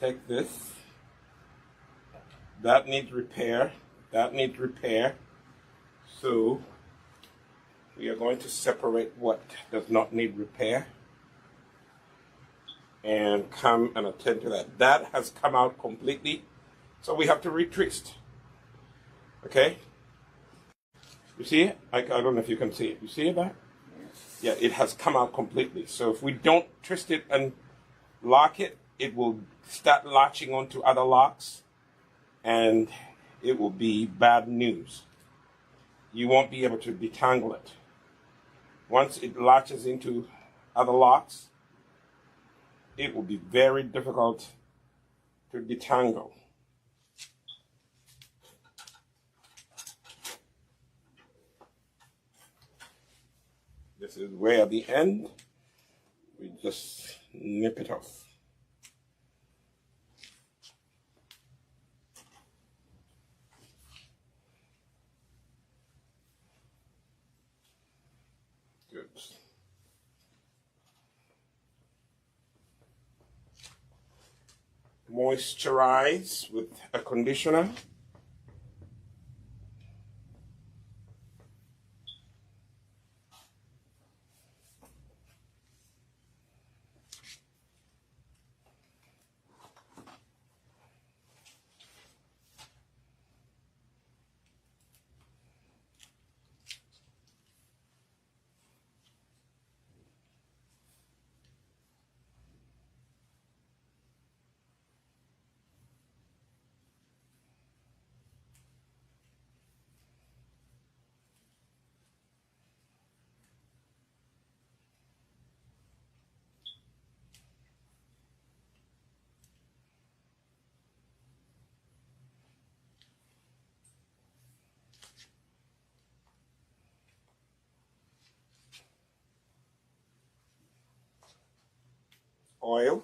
take this. That needs repair. That needs repair. So we are going to separate what does not need repair and come and attend to that. That has come out completely, so we have to retwist. Okay? You see it? I don't know if you can see it. You see that? Yeah, it has come out completely. So if we don't twist it and lock it, it will start latching onto other locks, and it will be bad news. You won't be able to detangle it. Once it latches into other locks, it will be very difficult to detangle. This is where at the end, we just nip it off. Good. Moisturize with a conditioner. Oil.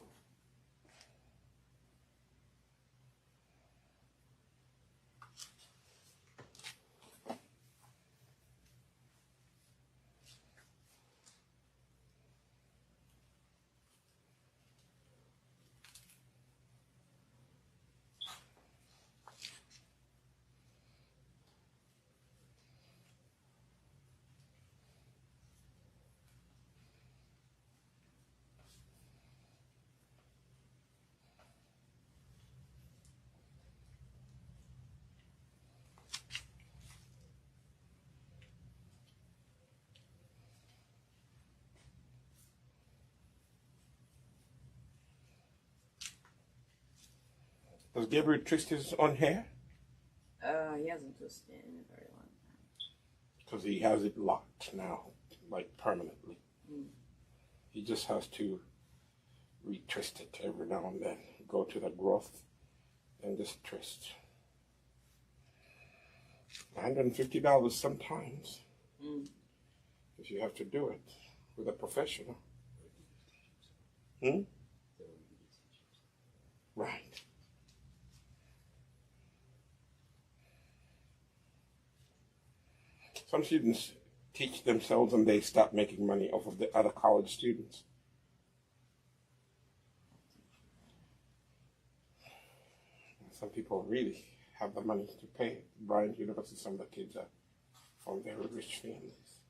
Does Gabriel twist his own hair? He hasn't twisted it in a very long time. Because he has it locked now, like permanently. Mm. He just has to retwist it every now and then. Go to the growth and just twist. $150 sometimes. Mm. If you have to do it with a professional. Hmm? Right. Some students teach themselves and they start making money off of the other college students. Some people really have the money to pay. Bryant University, some of the kids are from very rich families.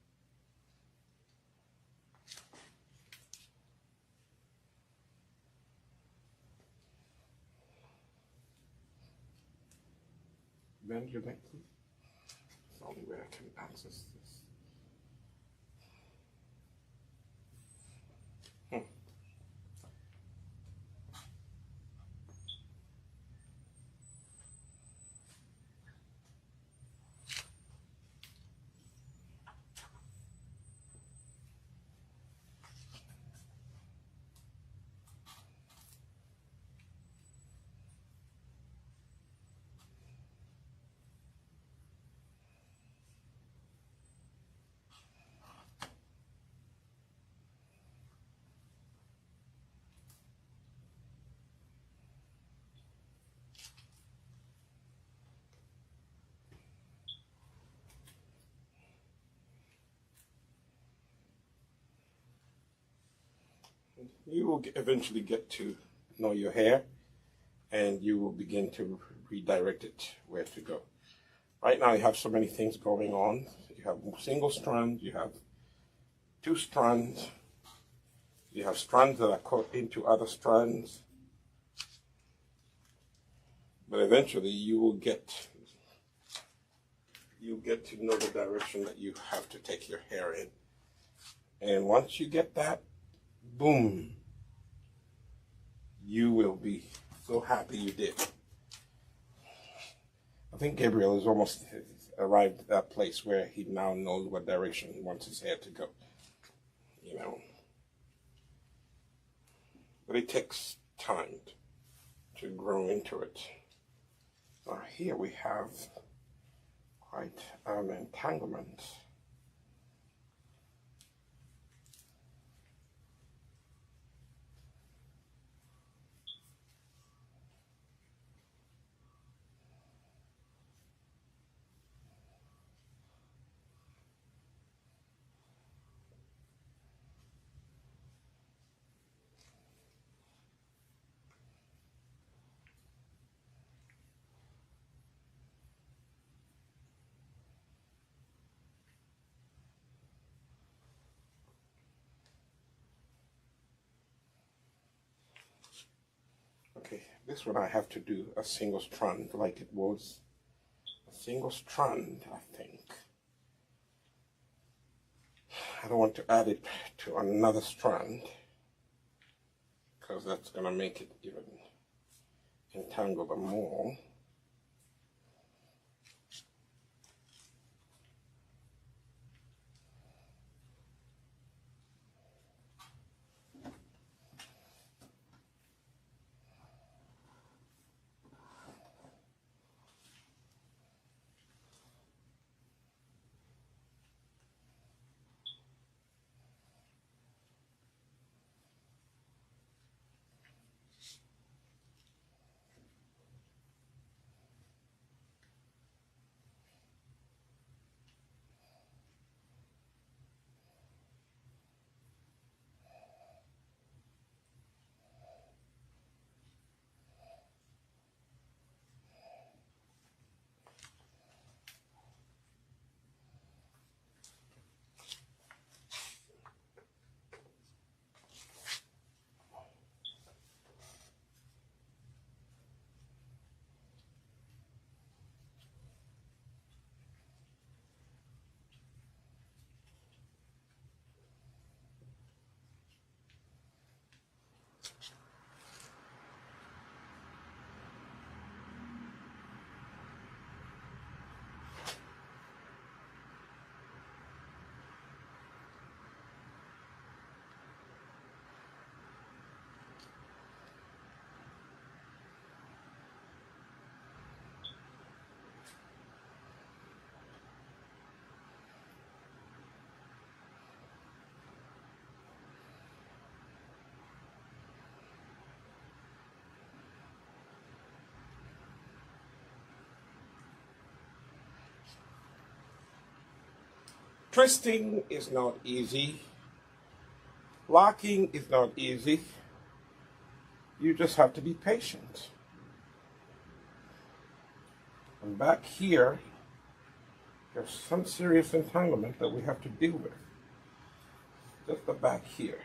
Bend your neck, please. It's the only way I can access this. You will eventually get to know your hair and you will begin to redirect it where to go. Right now you have so many things going on. You have single strand, you have two strands, you have strands that are caught into other strands. But eventually you'll get to know the direction that you have to take your hair in. And once you get that, boom, you will be so happy you did. I think Gabriel has almost arrived at that place where he now knows what direction he wants his hair to go. You know. But it takes time. to grow into it. Now here we have quite an entanglement. Okay, this one I have to do a single strand like it was. A single strand, I think. I don't want to add it to another strand because that's going to make it even entangle them more. Twisting is not easy. Locking is not easy. You just have to be patient. And back here, there's some serious entanglement that we have to deal with. Just the back here.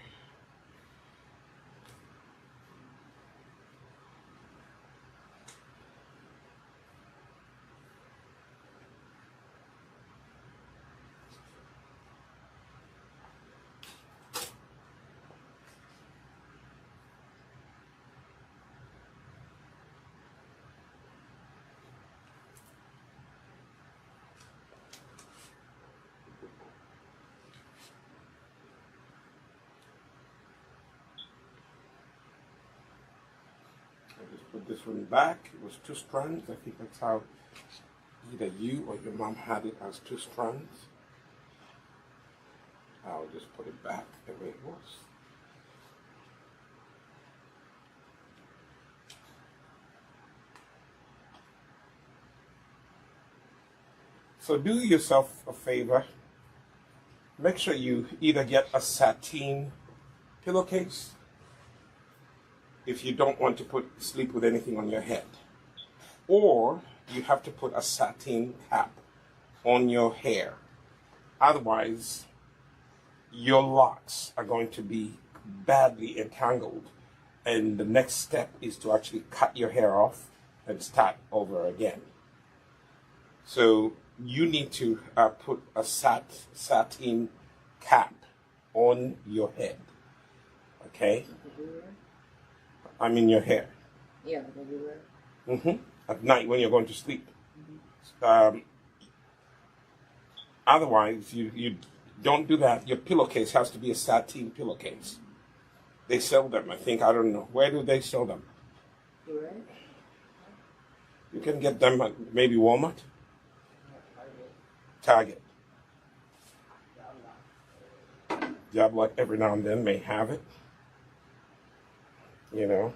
Put this one back. It was 2 strands. I think that's how either you or your mom had it, as 2 strands. I'll just put it back the way it was. So do yourself a favor. Make sure you either get a sateen pillowcase if you don't want to sleep with anything on your head, or you have to put a satin cap on your hair. Otherwise, your locks are going to be badly entangled, and the next step is to actually cut your hair off and start over again. So you need to put a satin cap on your head, okay? I mean your hair. Yeah, everywhere. At night when you're going to sleep. Otherwise, you don't do that. Your pillowcase has to be a satin pillowcase. They sell them, I think. I don't know. Where do they sell them? You right? You can get them at maybe Walmart, Target. Job Lot every now and then may have it, you know.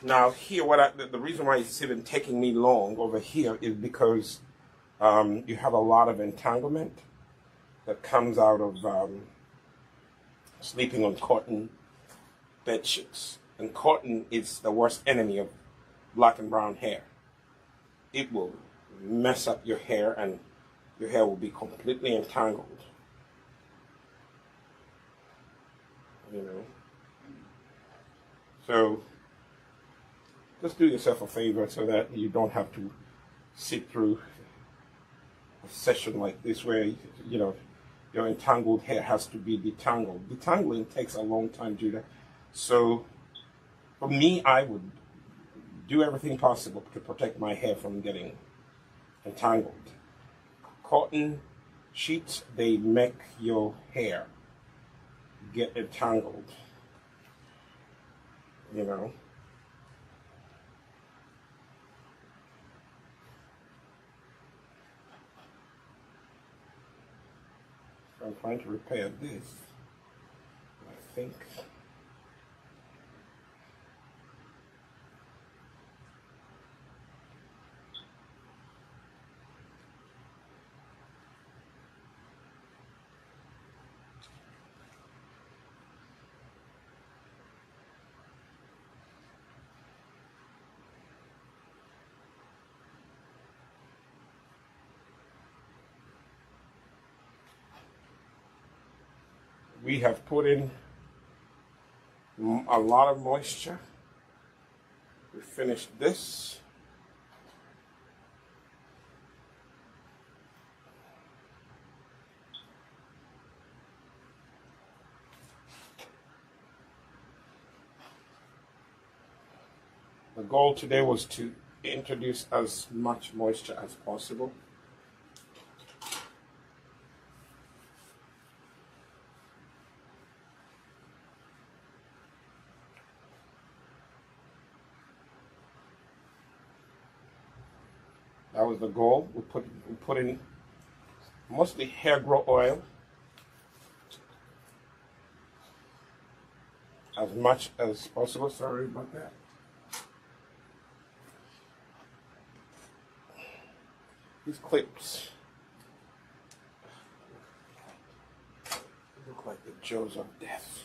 Now here, the reason why it's even taking me long over here is because you have a lot of entanglement that comes out of sleeping on cotton bed sheets. And cotton is the worst enemy of black and brown hair. It will mess up your hair and your hair will be completely entangled. You know. So just do yourself a favor so that you don't have to sit through a session like this where, you know, your entangled hair has to be detangled. Detangling takes a long time, Judah. So for me, I would do everything possible to protect my hair from getting entangled. Cotton sheets, they make your hair get entangled, you know. So I'm trying to repair this, I think. We have put in a lot of moisture. We finished this. The goal today was to introduce as much moisture as possible. That was the goal. We put in mostly HairGro oil, as much as possible. Sorry about that. These clips look like the jaws of death.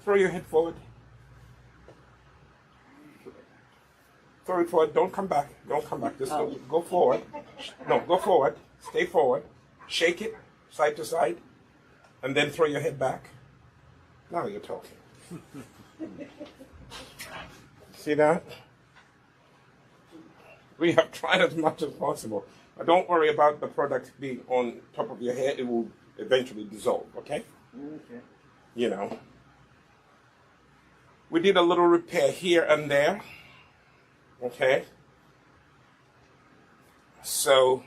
Throw your head forward. Throw it forward. Don't come back. Don't come back. Just go forward. No, go forward. Stay forward. Shake it side to side. And then throw your head back. Now you're talking. See that? We have tried as much as possible. But don't worry about the product being on top of your hair. It will eventually dissolve, okay? Okay. You know. We did a little repair here and there. Okay? So,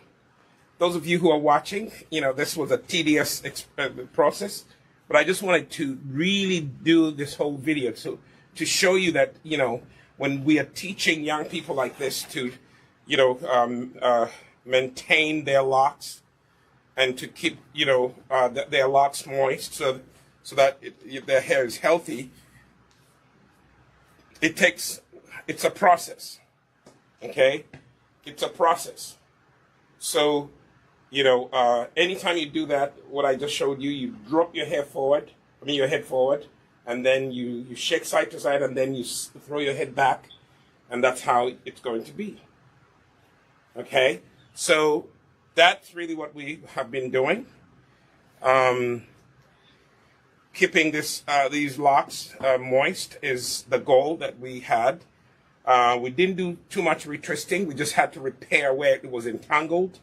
those of you who are watching, you know, this was a tedious process. But I just wanted to really do this whole video to show you that, you know, when we are teaching young people like this to, you know, maintain their locks and to keep, you know, their locks moist so that their hair is healthy, it's a process, okay? It's a process. So, you know, anytime you do that, what I just showed you, you drop your hair forward, your head forward, and then you shake side to side, and then you throw your head back, and that's how it's going to be. Okay? So that's really what we have been doing. Keeping these locks moist is the goal that we had. We didn't do too much retwisting. We just had to repair where it was entangled.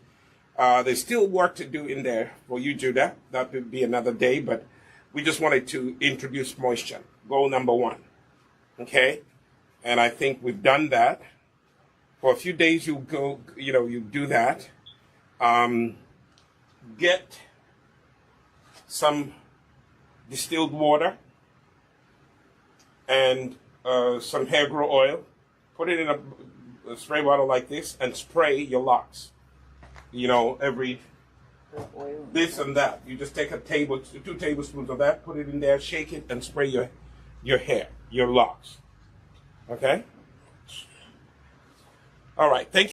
There's still work to do in there for you, Judah. That would be another day, but we just wanted to introduce moisture. Goal number one. Okay? And I think we've done that For a few days, you go, you do that. Get some distilled water and some HairGro oil. Put it in a spray bottle like this and spray your locks. Every Oil. this and that. You just take 2 tablespoons of that, put it in there, shake it, and spray your hair, your locks. Okay? All right. Thank you.